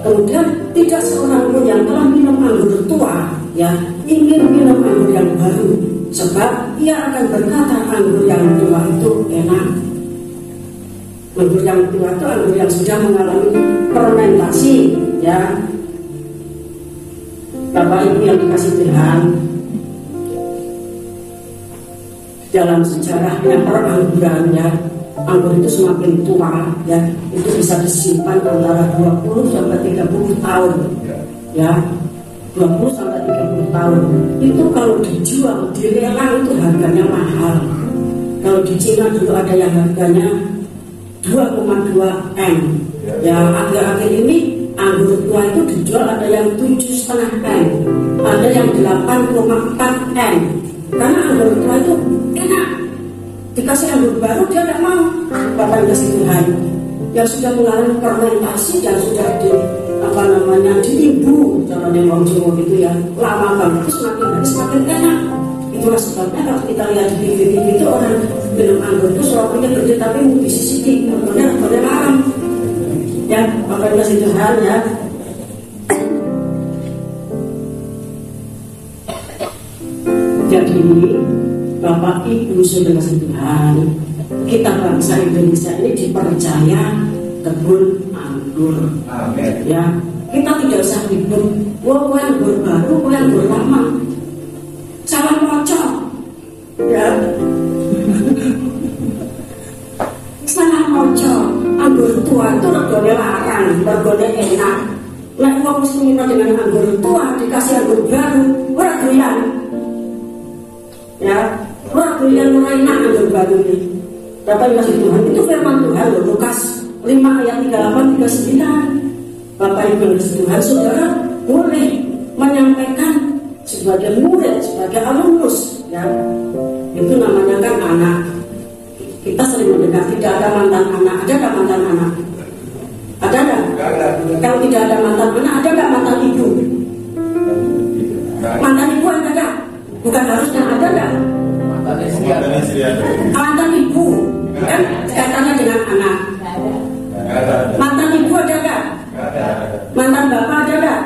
Speaker 1: Kemudian tidak seorang pun yang telah minum anggur tua ya ingin minum anggur yang baru, sebab ia akan berkata anggur yang tua itu enak. Anggur yang tua itu anggur yang sudah mengalami fermentasi ya. Bapak Ibu yang dikasih Tuhan, dalam sejarahnya perangguran ya, anggur itu semakin tua ya, itu bisa disimpan antara 20 sampai 30 tahun ya, 20 sampai 30 tahun. Itu kalau dijual, dilelang itu harganya mahal. Kalau di Cina dulu ada yang harganya 2,2 M ya, akhir-akhir ini anggur tua itu dijual ada yang 7,5 M, ada yang 8,4 M. Karena anggur tua itu enak, dikasih anggur baru dia tidak mau. Bapak dikasih Tuhan yang sudah mengalami fermentasi dan sudah diimbu, caranya orang Jawa itu ya, lama banget itu semakin hari semakin enak. Itulah sebabnya kalau kita lihat di TV itu orang minum anggur itu seroknya gede tapi mau disisiki, contohnya larang. Ya, Bapak dikasih Tuhan ya. Jadi Bapak Ibu sudah kasih Tuhan, kita bangsa Indonesia ini dipercaya kebun anggur. Amen. Ya, kita tidak usah ribut. Wah, anggur baru, anggur lama. Salah mocok. Ya. Salah mocok. Anggur tua itu regane larang, regane enak. Nek wong mesti minum dengan anggur tua dikasih anggur baru, ora doyan. Ya, ora doyan ora enak anggur baru ini. Bapak kasih Tuhan, itu firman Tuhan loh, Lukas 5 ayat 38-39. Bapak Ibu kasih Tuhan, saudara boleh menyampaikan sebagai murid, sebagai alumnus ya. Itu namanya kan anak. Kita sering mendengar tidak ada mantan anak. Ada nggak mantan anak? Ada nggak? Kalau tidak ada mantan anak, ada nggak mantan ibu? Mantan ibu ada nggak? Bukan harusnya ada nggak? Mantan ibu kan kaitannya dengan anak. Mantan ibu ada nggak? Mantan bapak ada nggak?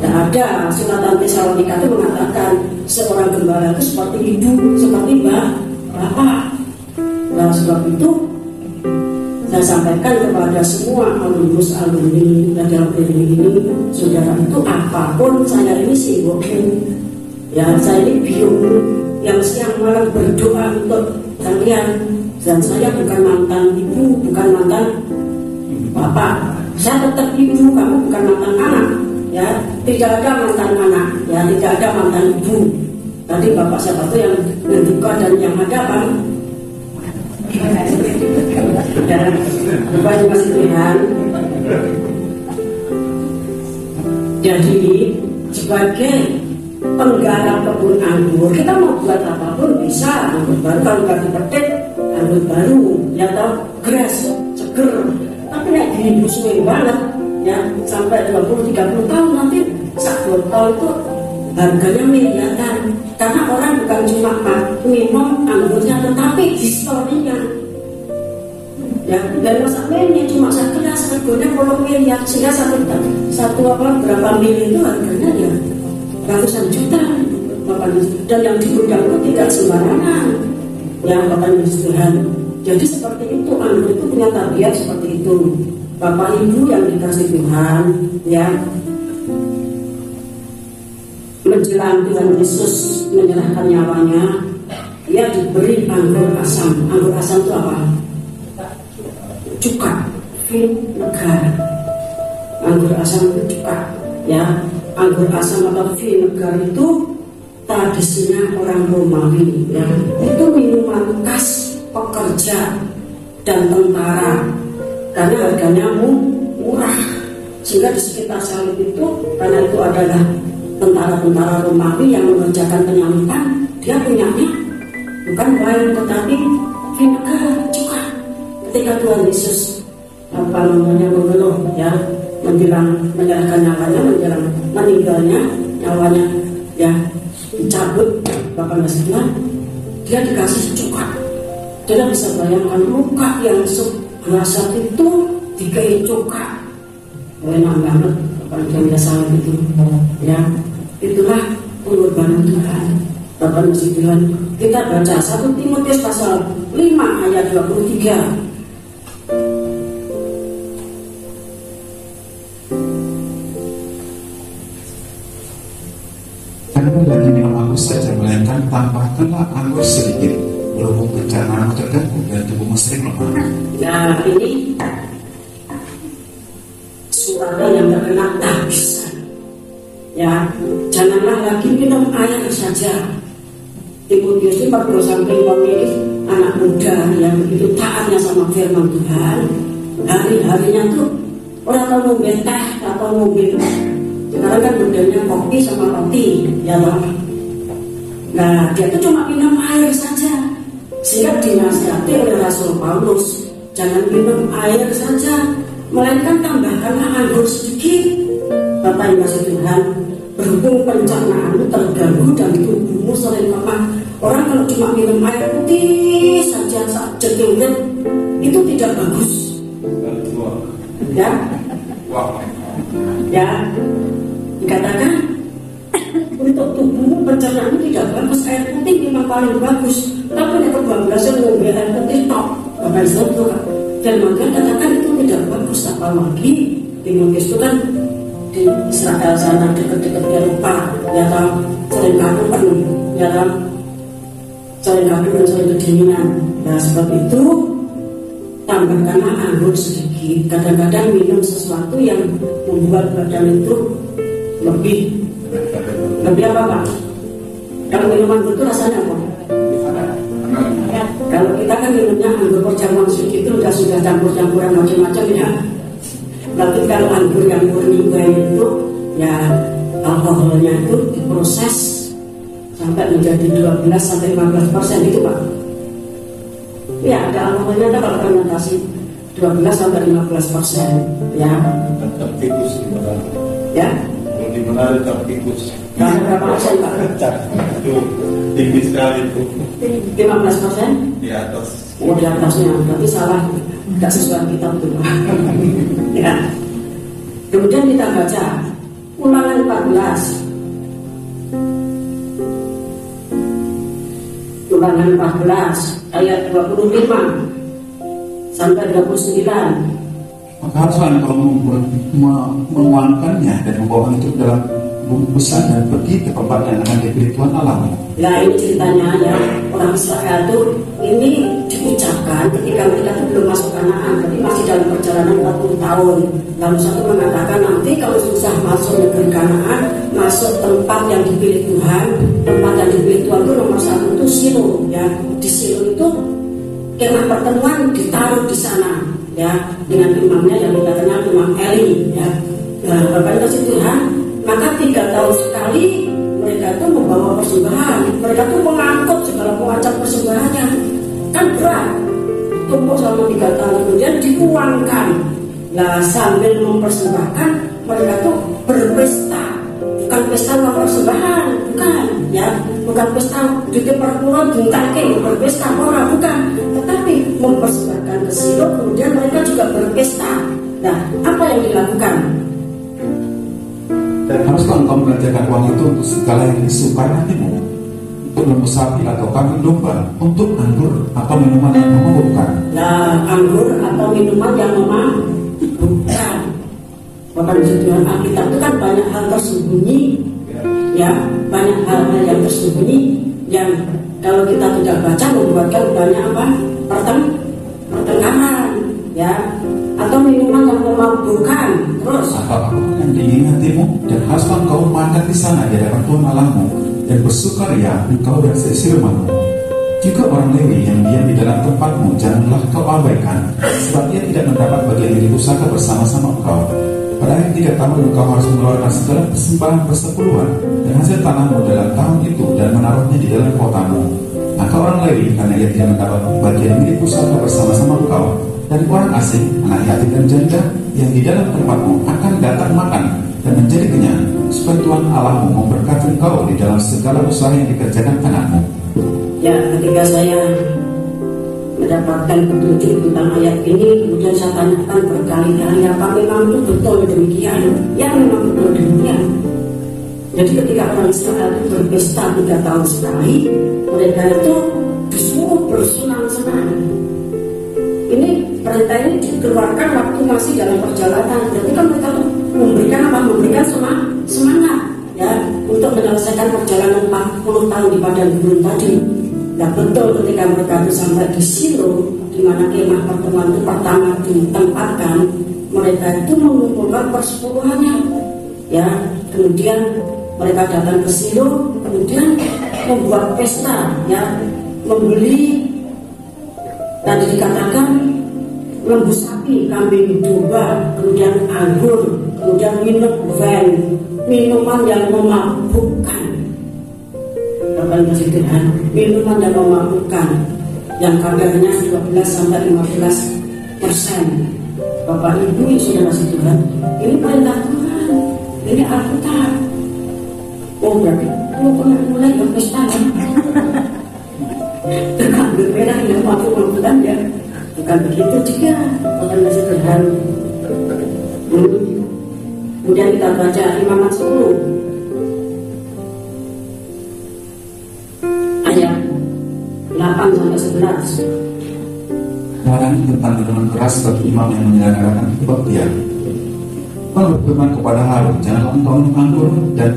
Speaker 1: Tidak ada. Surat Tesalonika itu mengatakan seorang gembala itu seperti ibu, seperti bapak. Nah, sebab itu saya sampaikan kepada semua alumnus alumni dalam ini, saudara itu apapun saya ini simboknya ya, saya ini biung yang siang malam berdoa untuk kalian, dan saya bukan mantan ibu, bukan mantan bapak, saya tetap ibu, kamu bukan mantan anak ya, tidak ada mantan anak ya, tidak ada mantan ibu. Tadi bapak siapa tuh yang berduka dan yang ada Pak? Dan Bapak Ibu kasih Tuhan. Jadi sebagai penggarap kebun anggur, kita mau buat apapun bisa. Anggur baru kalau nggak dipetik, anggur baru ya toh, grass, seger. Tapi nek diimbu suwe banget ya, sampai 20-30 tahun nanti sak botol itu harganya miliaran. Karena orang bukan cuma minum anggurnya, tetapi historinya ya, dan masa ini cuma satu gelas harganya 10 miliar, sehingga satu berapa mili itu harganya ya ratusan juta Bapak. Dan yang di gudang itu tidak sembarangan ya Bapak Ibu Tuhan. Jadi seperti itu, anggur itu punya tabiat seperti itu Bapak Ibu yang dikasih Tuhan ya. Menjelang Tuhan Yesus menyerahkan nyawanya, dia diberi anggur asam. Anggur asam itu apa? Cuka, vinegar. Anggur asam itu cuka, ya. Anggur asam atau vinegar itu tradisinya orang Romawi, ya. Itu minuman khas pekerja dan tentara, karena harganya murah. Sehingga di sekitar salib itu, karena itu adalah tentara-tentara Romawi yang mengerjakan penyambutan, dia punyanya bukan wine tetapi vinegar juga. Ketika Tuhan Yesus mengeluh ya, menjelang menyerahkan nyawanya, menjelang meninggalnya, nyawanya ya dicabut 18 bulan, dia dikasih cuka. Kita bisa bayangkan luka yang seberasa itu dikai cuka. Enak banget orang yang biasa itu ya. Itulah pengorbanan Tuhan. Bapak masih bilang, kita baca 1 Timotius pasal 5 ayat 23.
Speaker 2: Jangan lagi minum anggur saja, melainkan tambahkanlah anggur sedikit, walaupun pencernaan terganggu dan tubuhmu sering lemah.
Speaker 1: Nah ini suara yang terkena tabisan. Ya, janganlah lagi minum air saja. Timotius itu baru sampai memilih anak muda yang begitu taatnya sama firman Tuhan. Hari-harinya tuh orang tahu mobil teh atau mobil. Sekarang kan modelnya kopi sama roti, ya loh. Nah, dia tuh cuma minum air saja. Sehingga dinasihati oleh Rasul Paulus, jangan minum air saja, melainkan tambahkanlah anggur sedikit. Bapak yang kasih Tuhan, berhubung pencernaanmu terganggu dan tubuhmu sering lemah. Orang kalau cuma minum air putih saja saat jengkel itu tidak bagus. Ya, ya, dikatakan untuk tubuhmu pencernaanmu tidak bagus. Air putih memang paling bagus, tapi yang kebablasan ngombe air putih tok. Bapak itu kan, dan maka katakan itu tidak bagus. Apalagi Timotius itu kan di Israel sana dekat-dekat Eropa, ya tahu, sering kadu penuh, ya tahu, sering kadu dan sering kedinginan. Nah sebab itu tambahkanlah anggur sedikit. Kadang-kadang minum sesuatu yang membuat badan itu lebih apa Pak? Kalau minum anggur itu rasanya apa? Ya, kalau kita kan minumnya anggur perjamuan sedikit itu sudah campur-campuran macam-macam ya. Tapi kalau anggur yang murni itu ya alkoholnya itu diproses sampai menjadi 12-15% itu Pak. Ya ada alkoholnya ada kalau fermentasi 12-15% ya.
Speaker 3: Cap tikus
Speaker 1: Ya.
Speaker 3: Kalau di mana ada cap tikus?
Speaker 1: Nah, berapa persen Pak?
Speaker 3: Itu tinggi sekali itu.
Speaker 1: 15%?
Speaker 3: Di atas.
Speaker 1: Oh di atasnya, tapi salah. Tidak sesuai kitab itu. Ya. Kemudian kita baca Ulangan 14. Ulangan 14 ayat 25 sampai 29.
Speaker 2: Maka haruslah engkau menguangkannya dan membawa itu dalam bungkusan dan pergi ke tempat yang akan diberi Tuhan Allahmu.
Speaker 1: Nah ini ceritanya ya, orang Israel itu ini diucapkan ketika mereka itu belum masuk Kanaan, tapi masih dalam perjalanan 40 tahun. Lalu satu mengatakan nanti kalau susah masuk negeri Kanaan, masuk tempat yang dipilih Tuhan. Tempat yang dipilih Tuhan itu nomor 1 itu Silo ya. Di Silo itu kemah pertemuan ditaruh di sana ya, dengan imamnya yang kita kenal Imam Eli ya. Nah, Bapak kasih Tuhan, maka 3 tahun sekali mereka itu membawa persembahan. Mereka itu mengangkut segala macam persembahannya. Kan berat. Tumpuk selama 3 tahun kemudian diuangkan. Nah sambil mempersembahkan mereka itu berpesta. Bukan pesta uang persembahan, bukan ya. Bukan pesta di perpuluhan bintangke berpesta orang, bukan. Tetapi mempersembahkan ke Silo, kemudian mereka juga berpesta. Nah apa yang dilakukan?
Speaker 2: Dan haruslah engkau mengerjakan uang itu untuk segala yang disukai hatimu, untuk lembu sapi atau kambing domba, untuk anggur atau minuman yang memabukkan.
Speaker 1: Nah, anggur atau minuman yang memabukkan. Bapak dan Tuhan, Alkitab itu kan banyak hal tersembunyi, ya, banyak hal-hal yang tersembunyi yang kalau kita tidak baca membuatkan banyak apa? Pertengkaran, ya. Atau minuman yang memabukkan. Terus
Speaker 2: Apa yang diingini hatimu, dan haruslah engkau makan di sana di hadapan Tuhan Allahmu dan bersukaria engkau dan seisi rumahmu. Juga orang Lewi yang diam di dalam tempatmu janganlah kau abaikan, sebab ia tidak mendapat bagian dari pusaka bersama-sama engkau. Pada akhir 3 tahun engkau harus mengeluarkan segala persembahan persepuluhan dan hasil tanahmu dalam tahun itu dan menaruhnya di dalam kotamu. Maka orang Lewi, karena ia tidak mendapat bagian milik pusaka bersama-sama engkau, dan orang asing, anak yatim dan janda yang di dalam tempatmu akan datang makan dan menjadi kenyang, supaya Tuhan Allahmu memberkati engkau di dalam segala usaha yang dikerjakan tanganmu.
Speaker 1: Ya, ketika saya mendapatkan petunjuk tentang ayat ini, kemudian saya tanyakan berkali-kali, apa memang itu betul demikian? Ya, memang betul demikian. Jadi ketika orang Israel itu berpesta 3 tahun sekali, mereka itu disuruh bersenang-senang. Ini perintah ini dikeluarkan waktu masih dalam perjalanan. Berarti kan mereka memberikan apa? Memberikan semangat ya untuk menyelesaikan perjalanan 40 tahun di padang gurun tadi. Nah betul ketika mereka itu sampai di Silo, di mana kemah pertemuan itu pertama ditempatkan, mereka itu mengumpulkan persepuluhannya. Ya, kemudian mereka datang ke Silo, kemudian membuat pesta, ya, membeli. Tadi dikatakan lembu sapi, kambing domba, kemudian anggur, kemudian minum minuman yang memabukkan. Bapak Ibu sekalian, minuman yang memabukkan, yang kadarnya 12-15%. Bapak Ibu saudara sekalian, ini perintah Tuhan, ini Alkitab. Oh berarti mulai berpesta kan? Terkandung merah yang mabuk-mabukan ya. Bukan begitu juga, bukan masih terharu. Kemudian kita baca Imamat 10 ayat 8-11.
Speaker 2: Melarang tentang minuman keras bagi imam yang menyelenggarakan kebaktian. Tuhan berfirman kepada Harun, janganlah engkau minum anggur dan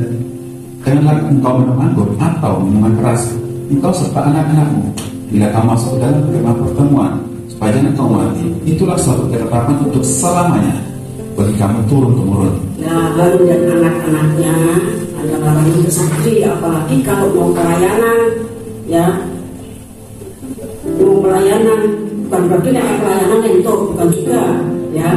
Speaker 2: janganlah engkau minum anggur atau minuman keras, engkau serta anak-anakmu, bila kamu masuk ke dalam kemah pertemuan, supaya jangan kau mati. Itulah suatu ketetapan untuk selamanya bagi kamu turun-temurun.
Speaker 1: Nah, Harun dan anak-anaknya adalah orang yang sakti, apalagi kalau mau pelayanan, ya, mau pelayanan, bukan berarti pelayanan itu bukan juga, ya,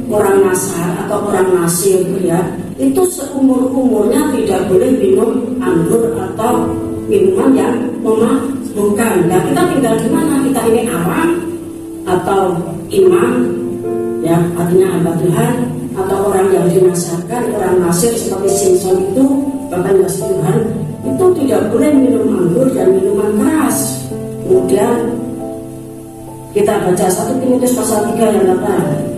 Speaker 1: orang Nasar atau orang Nasir, ya, itu seumur-umurnya tidak boleh minum anggur atau minuman yang memabukkan. Nah, kita tinggal di mana? Kita ini awam atau imam, ya, artinya hamba Tuhan, atau orang yang dinasarkan, orang Nasir seperti Simpson itu, bahkan Nasir Tuhan, itu tidak boleh minum anggur dan minuman keras. Kemudian kita baca 1 Timotius pasal 3 ayat 8.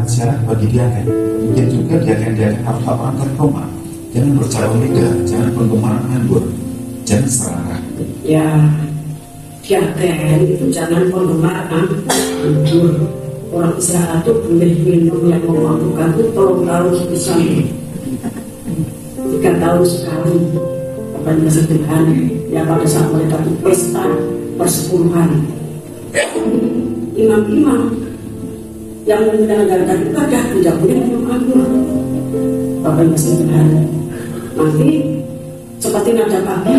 Speaker 2: Syarat bagi diaken, dan juga diaken harus orang terkoma. Jangan bercabang lidah, jangan penggemar anggur, jangan serakah.
Speaker 1: Ya, diaken itu jangan penggemar anggur. Orang Israel itu boleh minum yang memabukkan itu tahun bisa 3 tahun sekali. Bapak Ibu sekalian, ya pada saat mereka itu pesta persepuluhan, imam-imam yang menyelenggarakan ibadah tidak boleh minum anggur. Bapak Ibu sekalian, nanti seperti nada pagi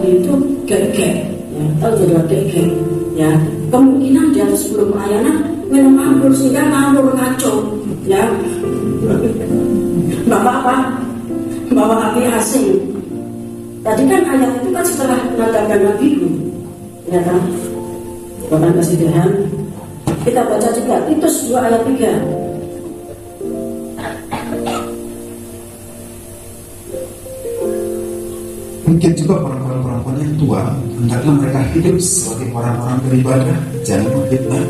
Speaker 1: itu gegek, ya, tahu jadi gegek, ya. Kemungkinan di atas sebelum pelayanan minum anggur sehingga nganggur kacau, ya. Bapak bawa api asing. Tadi kan ayat itu kan setelah nada nabiku, ya kan. Bapak Ibu sekalian, kita baca juga Titus 2 ayat 3.
Speaker 2: Mungkin juga perempuan-perempuan yang tua, hendaklah mereka hidup sebagai orang-orang beribadah, jangan memfitnah,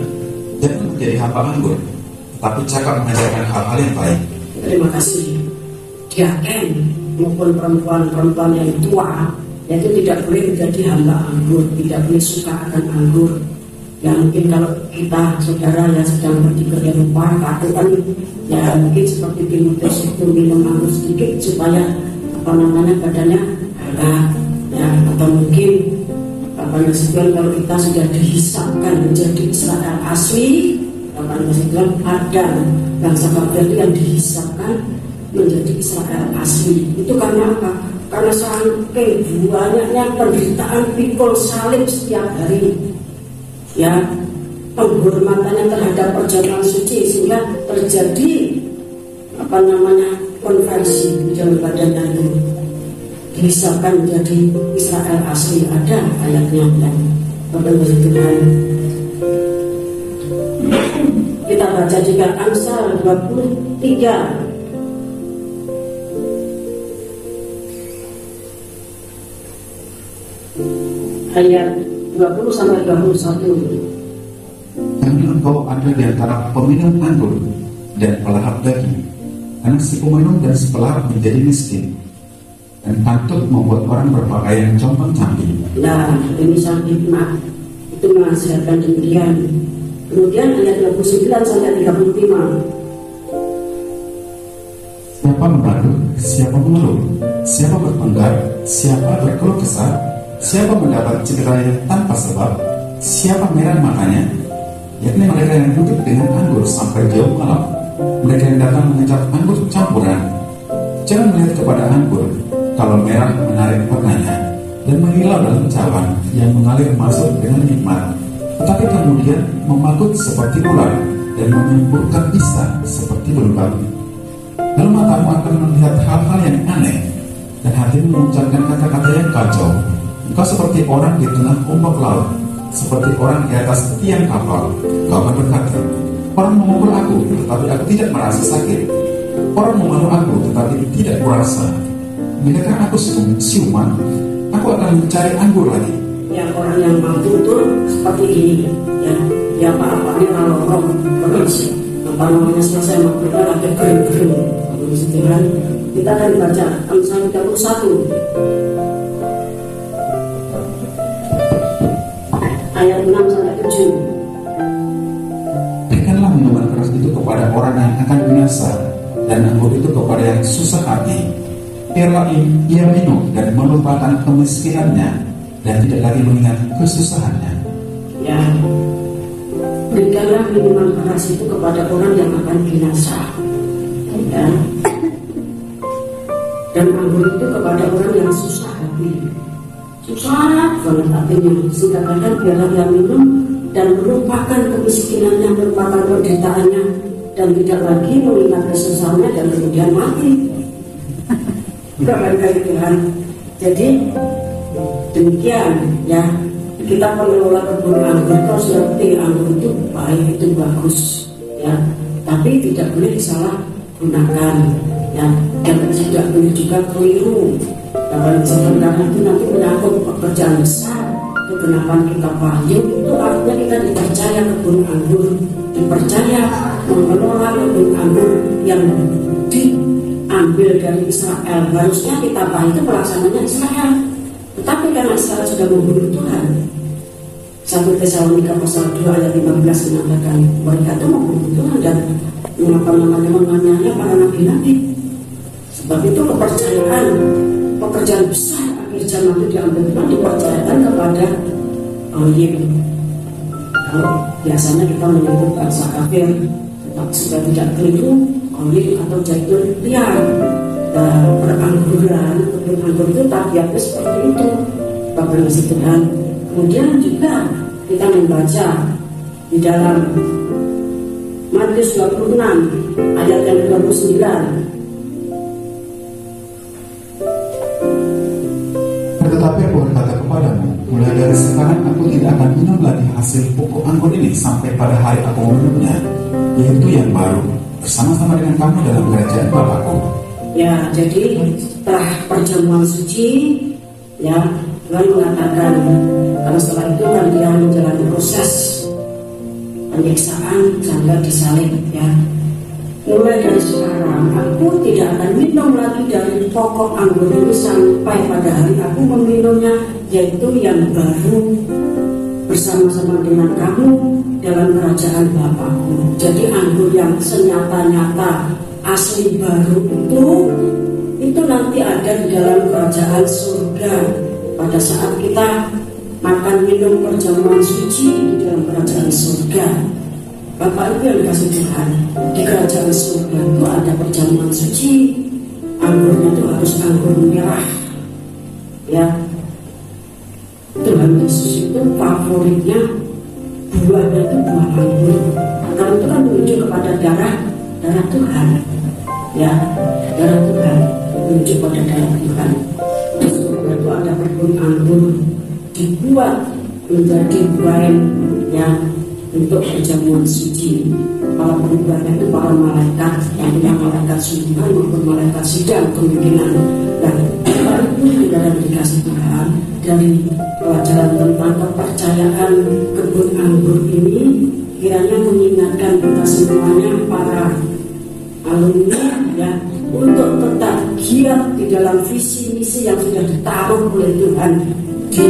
Speaker 2: jangan menjadi hamba anggur, tetapi cakap mengajarkan hal-hal yang baik.
Speaker 1: Terima kasih. Diaken maupun perempuan-perempuan yang tua, yaitu tidak boleh menjadi hamba anggur, tidak boleh suka akan anggur. Ya mungkin kalau kita saudara yang sedang berpikir yang lupa, kan ya mungkin seperti Timotius itu minum anggur sedikit supaya badannya hangat, ya, atau mungkin Bapak Ibu sekalian kalau kita sudah dihisapkan menjadi Israel asli, Bapak Ibu sekalian ada bangsa Babel yang dihisapkan menjadi Israel asli. Itu karena apa? Karena saking banyaknya penderitaan pikul salib setiap hari. ya penghormatannya terhadap perjamuan suci, sehingga terjadi konversi di dalam badannya itu disahkan menjadi Israel asli. Ada ayatnya yang berbeda Tuhan. Kita baca juga Amsal 23 ayat 20 sampai 21.
Speaker 2: Jangan engkau ada di antara peminum anggur dan pelahap daging, karena si peminum dan si pelahap menjadi miskin, dan takut membuat orang berpakaian compang-camping.
Speaker 1: Nah, ini sang hikmah itu menasihatkan demikian. Kemudian ayat 29 sampai 35.
Speaker 2: Siapa membadut, siapa mengeluh, siapa bertengkar, siapa berkeluh kesah, siapa mendapat cedera tanpa sebab, siapa merah matanya, yakni mereka yang duduk dengan anggur sampai jauh malam, mereka yang datang mengejar anggur campuran. Jangan melihat kepada anggur kalau merah menarik warnanya dan mengilau dalam cawan yang mengalir masuk dengan nikmat, tetapi kemudian memakut seperti ular dan menyempurkan bisa seperti belumbang. Lalu matamu akan melihat hal-hal yang aneh dan hatimu mengucapkan kata-kata yang kacau. Engkau seperti orang di tengah ombak laut, seperti orang di atas tiang kapal. Kau akan berkata, orang memukul aku, tetapi aku tidak merasa sakit. Orang membunuh aku, tetapi tidak kurasa. Bilakah aku siuman, aku akan mencari anggur lagi.
Speaker 1: Ya, orang yang mampu itu seperti ini. Ya apa-apanya kalau orang terus apa namanya selesai maksudnya ada kering-kering. Kita akan baca Amsal 31 ayat 6 sampai 7.
Speaker 2: Berikanlah minuman keras itu kepada orang yang akan binasa, dan anggur itu kepada yang susah hati. Biarlah ia minum dan melupakan kemiskinannya, dan tidak lagi mengingat kesusahannya.
Speaker 1: Ya, berikanlah minuman keras itu kepada orang yang akan binasa, ya. Dan anggur itu kepada orang yang susah hati. Susah banget hatinya, sehingga kadang biarlah dia minum dan melupakan kemiskinannya, melupakan penderitaannya, dan tidak lagi mengingat kesusahannya, dan kemudian mati. Bukan kayak Tuhan. Jadi demikian ya, kita pengelola kebun anggur itu harus ngerti anggur itu baik, itu bagus ya, tapi tidak boleh disalahgunakan ya, dan tidak boleh juga keliru. Karena itu nanti menyangkut pekerjaan besar, kegenapan kita payung, itu artinya kita dipercaya kebun anggur, dipercaya mengelola kebun anggur yang diambil dari Israel. Harusnya kita itu pelaksananya Israel, tetapi karena Israel sudah membunuh Tuhan. 1 Tesalonika pasal 2 ayat 15 mengatakan mereka itu membunuh Tuhan dan menganiaya para nabi-nabi. Sebab itu kepercayaan pekerjaan besar akhir zaman itu diambil Tuhan, dipercayakan kepada Olim. Kalau biasanya kita menyebut bangsa kafir, tetapi sudah tidak keliru Olim atau Jaitun liar. Perangguran, kebun anggur itu tabiatnya seperti itu. Bapak Nasi Tuhan. Kemudian juga kita membaca di dalam Matius 26 ayat yang 29.
Speaker 2: Tetapi aku berkata kepadamu, mulai dari sekarang aku tidak akan minum lagi hasil pokok anggur ini sampai pada hari aku meminumnya, yaitu yang baru, bersama-sama dengan kamu dalam kerajaan Bapakku.
Speaker 1: Ya, jadi setelah perjamuan suci, ya Tuhan mengatakan, karena setelah itu kan dia menjalani proses penyiksaan sampai disalib, ya. Mulai dari sekarang aku tidak akan minum lagi dari pokok anggur ini sampai pada hari aku meminumnya, yaitu yang baru bersama-sama dengan kamu dalam kerajaan Bapakku. Jadi anggur yang senyata-nyata asli baru itu nanti ada di dalam kerajaan surga pada saat kita makan minum perjamuan suci di dalam kerajaan surga. Bapak Ibu yang dikasih Tuhan, di kerajaan surga itu ada perjamuan suci. Anggurnya itu harus anggur merah, ya. Tuhan Yesus itu favoritnya buahnya itu buah anggur. Kalau itu kan menuju kepada darah Tuhan, ya, darah Tuhan menuju pada darah Tuhan. Terus itu ada kebun anggur dibuat menjadi wine, ya, untuk perjamuan suci. Para pengubahnya itu para malaikat, yang malaikat sunnah maupun malaikat sidang kemungkinan. Dan itu di dalam dikasih Tuhan dari pelajaran tentang kepercayaan kebun anggur ini, kiranya mengingatkan kita semuanya para alumni, ya, untuk tetap giat di dalam visi misi yang sudah ditaruh oleh Tuhan di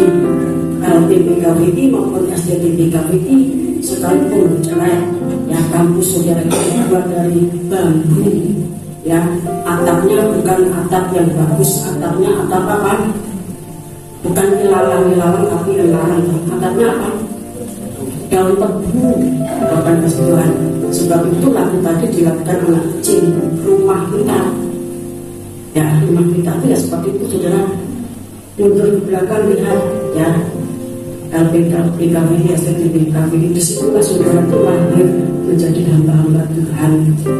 Speaker 1: LTPKWI maupun SDTPKWI, sekalipun cerai, ya, kampus saudara dibuat dari bambu, ya, atapnya bukan atap yang bagus, atapnya atap apa? Bukan ilalang tapi ilalang. Atapnya apa? Daun tebu, Bapak Ibu Tuhan. Sebab itu lagu tadi dilakukan anak kecil, rumah kita, ya, rumah kita itu ya seperti itu, saudara. Mundur ke belakang lihat, ya, LPKWI, SDTPKWI, disitulah saudara itu lahir menjadi hamba-hamba Tuhan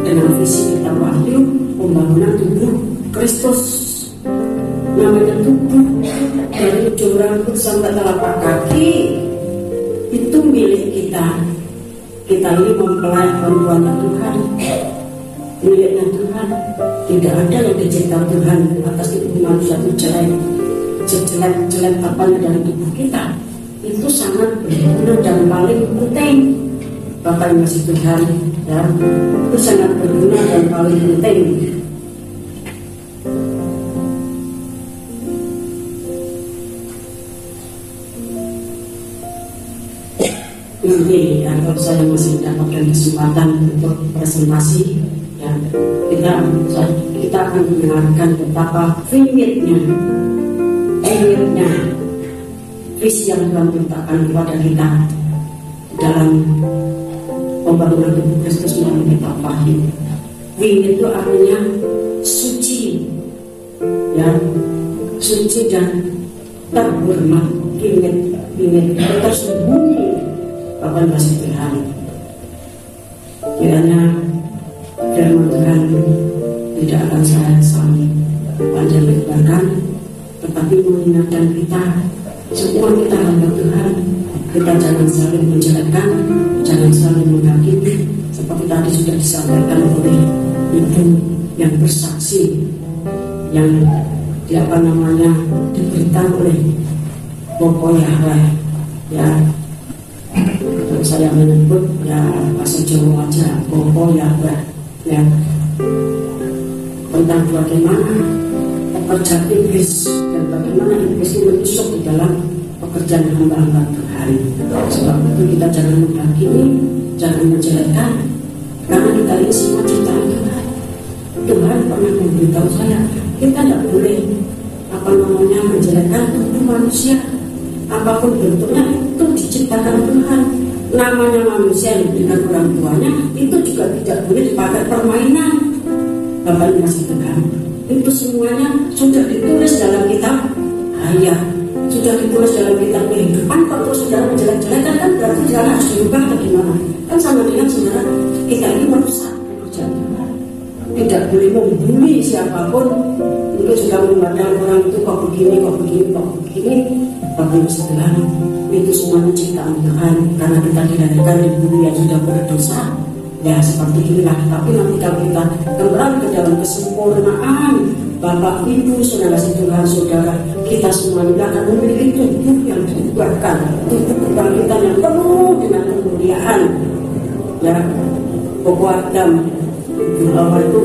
Speaker 1: dengan visi kita wahyu pembangunan tubuh Kristus. Namanya tubuh dari ujung rambut sampai telapak kaki itu milik kita. Kita ini mempelai perempuannya Tuhan, miliknya Tuhan. Tidak ada yang dicipta Tuhan atas tubuh manusia itu jelek, sejelek-jelek apanya dari tubuh kita. Itu sangat berguna dan paling penting, Bapak yang masih Tuhan, ya, itu sangat berguna dan paling penting. Nanti, ya, kalau saya masih mendapatkan kesempatan untuk presentasi, ya, kita akan mendengarkan betapa vividnya visi yang Tuhan letakkan kepada kita dalam pembangunan tubuh Kristus melalui kitab Wahyu. Vivid itu artinya suci, ya, suci dan terhormat. Vivid tersembunyi, Bapak kasih Tuhan. Kiranya firman Tuhan tidak akan saya sami panjang lebarkan, tetapi mengingatkan kita semua, kita hamba Tuhan. Kita jangan saling menjelekkan, jangan saling menghakimi, seperti tadi sudah disampaikan oleh ibu yang bersaksi, yang diberitahu oleh Bopo Yahweh, ya. Kalau saya menyebut, ya, bahasa Jawa aja, Bopo Yahweh, ya, tentang bagaimana pekerjaan iblis dan bagaimana iblis itu menusuk di dalam pekerjaan hamba-hamba Tuhan. Sebab itu kita jangan menghakimi, jangan menjelekkan, karena kita ini semua ciptaan Tuhan. Tuhan pernah memberitahu saya, kita tidak boleh menjelekkan tubuh manusia, apapun bentuknya itu diciptakan Tuhan. Namanya manusia dengan orang tuanya itu juga tidak boleh dipakai permainan. Bapak Ibu masih Tuhan, itu semuanya sudah ditulis dalam kitab Hayat, sudah ditulis dalam kitab kehidupan. Kalau saudara menjelek-jelekan, kan berarti saudara harus dirubah atau gimana? Kan sama dengan saudara, kita ini merusak pekerjaan Tuhan. Tidak boleh membuli siapapun. Mungkin sudah memandang orang itu kok begini. Bapak Ibu sekalian, itu semuanya ciptaan Tuhan. Karena kita dilahirkan di bumi yang sudah berdosa, ya seperti inilah. Tapi nanti kalau kita kembali ke dalam kesempurnaan, Bapak Ibu saudara Tuhan, saudara, kita semua akan memiliki tubuh yang diubahkan, tubuh kebangkitan yang penuh dengan kemuliaan. Ya, Bopo Adam Hawa itu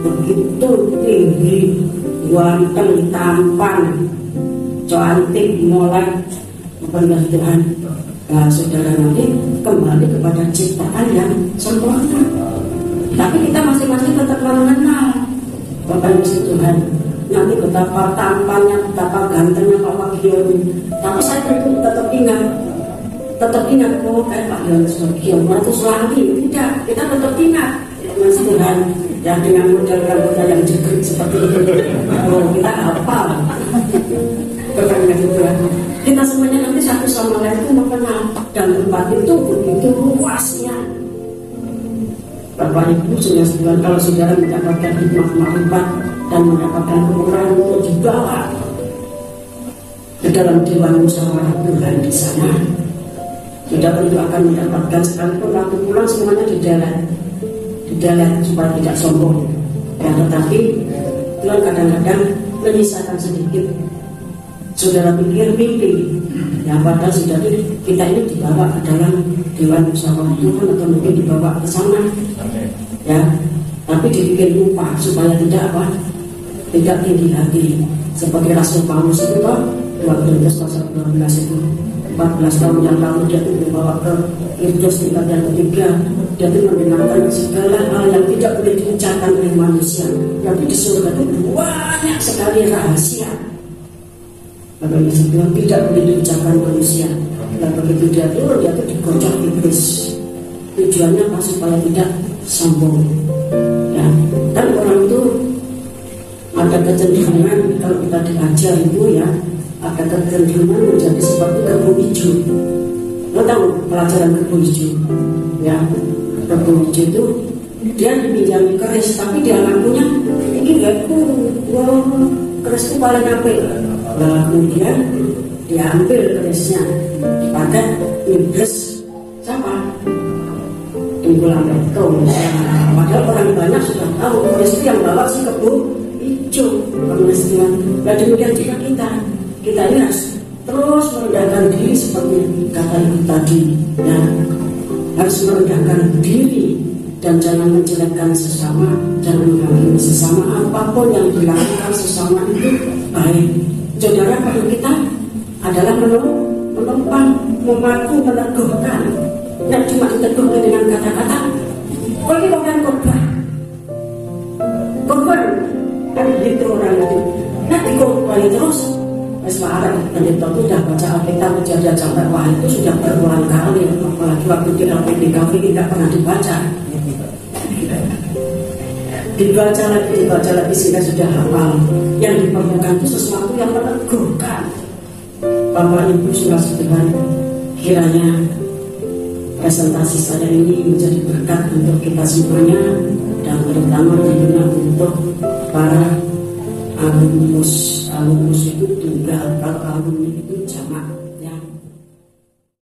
Speaker 1: begitu tinggi, ganteng, tampan, cantik, molek, benar Tuhan. Nah, saudara nanti kembali kepada ciptaan yang sempurna. Tapi kita masing-masing tetap mengenal Bapak Ibu Tuhan. Nanti betapa tampannya, betapa gantengnya Pak Gion. Tapi saya tetap ingat, oh kayak Pak Gion 100 lagi. Tidak, kita tetap ingat Mas Tuhan, yang dengan model-model yang jegrek seperti itu. Oh, kita hafal. Bapak Ibu Tuhan, kita semuanya nanti satu sama lain itu mengenal, dan tempat itu Ibu sudah sebulan kalau saudara mendapatkan hikmah makrifat dan mendapatkan kemurahan untuk dibawa ke dalam dewan musyawarah Tuhan di sana, sudah tentu akan mendapatkan sekalipun waktu pulang semuanya di dalam supaya tidak sombong. Ya, tetapi Tuhan kadang-kadang menyisakan sedikit. Saudara pikir mimpi, ya padahal sudah kita ini dibawa ke dalam dewan musyawarah Tuhan atau mungkin dibawa ke sana, ya. Tapi dibikin lupa supaya tidak tinggi hati. Seperti Rasul Paulus itu toh, 2 Korintus pasal 12 itu 14 tahun yang lalu dia itu dibawa ke Kirdos tingkat yang ketiga. Dia itu mendengarkan segala hal yang tidak boleh diucapkan oleh manusia, tapi di surga itu banyak sekali rahasia. Bagaimana sebuah tidak boleh diucapkan manusia. Dan begitu dia turun, dia itu dikocok iblis. Tujuannya apa? Supaya tidak sombong. Ya, kan orang itu ada kecenderungan kalau kita diajar itu ya, ada kecenderungan menjadi seperti kebun hijau. Lo tahu pelajaran kebun hijau? Ya, kebun hijau itu dia dipinjami keris, tapi dia lampunya ini enggak keris itu paling apik. Lalu kemudian diambil kerisnya dipakai iblis siapa? Tunggulan betul. Padahal orang banyak sudah tahu keris itu yang bawa si kebun hijau. Pengistilah. Dan demikian juga kita ini harus terus merendahkan diri seperti kata ibu tadi. Ya, harus merendahkan diri dan jangan menjelekkan sesama, jangan menghakimi sesama. Apapun yang dilakukan sesama itu baik. Saudara, kalau kita adalah menumpang, memaku, meneguhkan, tidak cuma diteguhkan dengan kata-kata. Kalau ini bukan korban, kan begitu orang itu. Nanti korban terus, sekarang pendeta itu sudah baca Alkitab Kejadian sampai wah itu sudah berulang kali, apalagi waktu di LPDKV tidak pernah dibaca. Dibaca lagi sehingga sudah hafal. Yang diperlukan itu sesuatu yang meneguhkan. Bapak Ibu sudah sebenarnya kiranya presentasi saya ini menjadi berkat untuk kita semuanya dan terutama tentunya untuk para alumnus itu tunggal, kalau alumni itu jamak.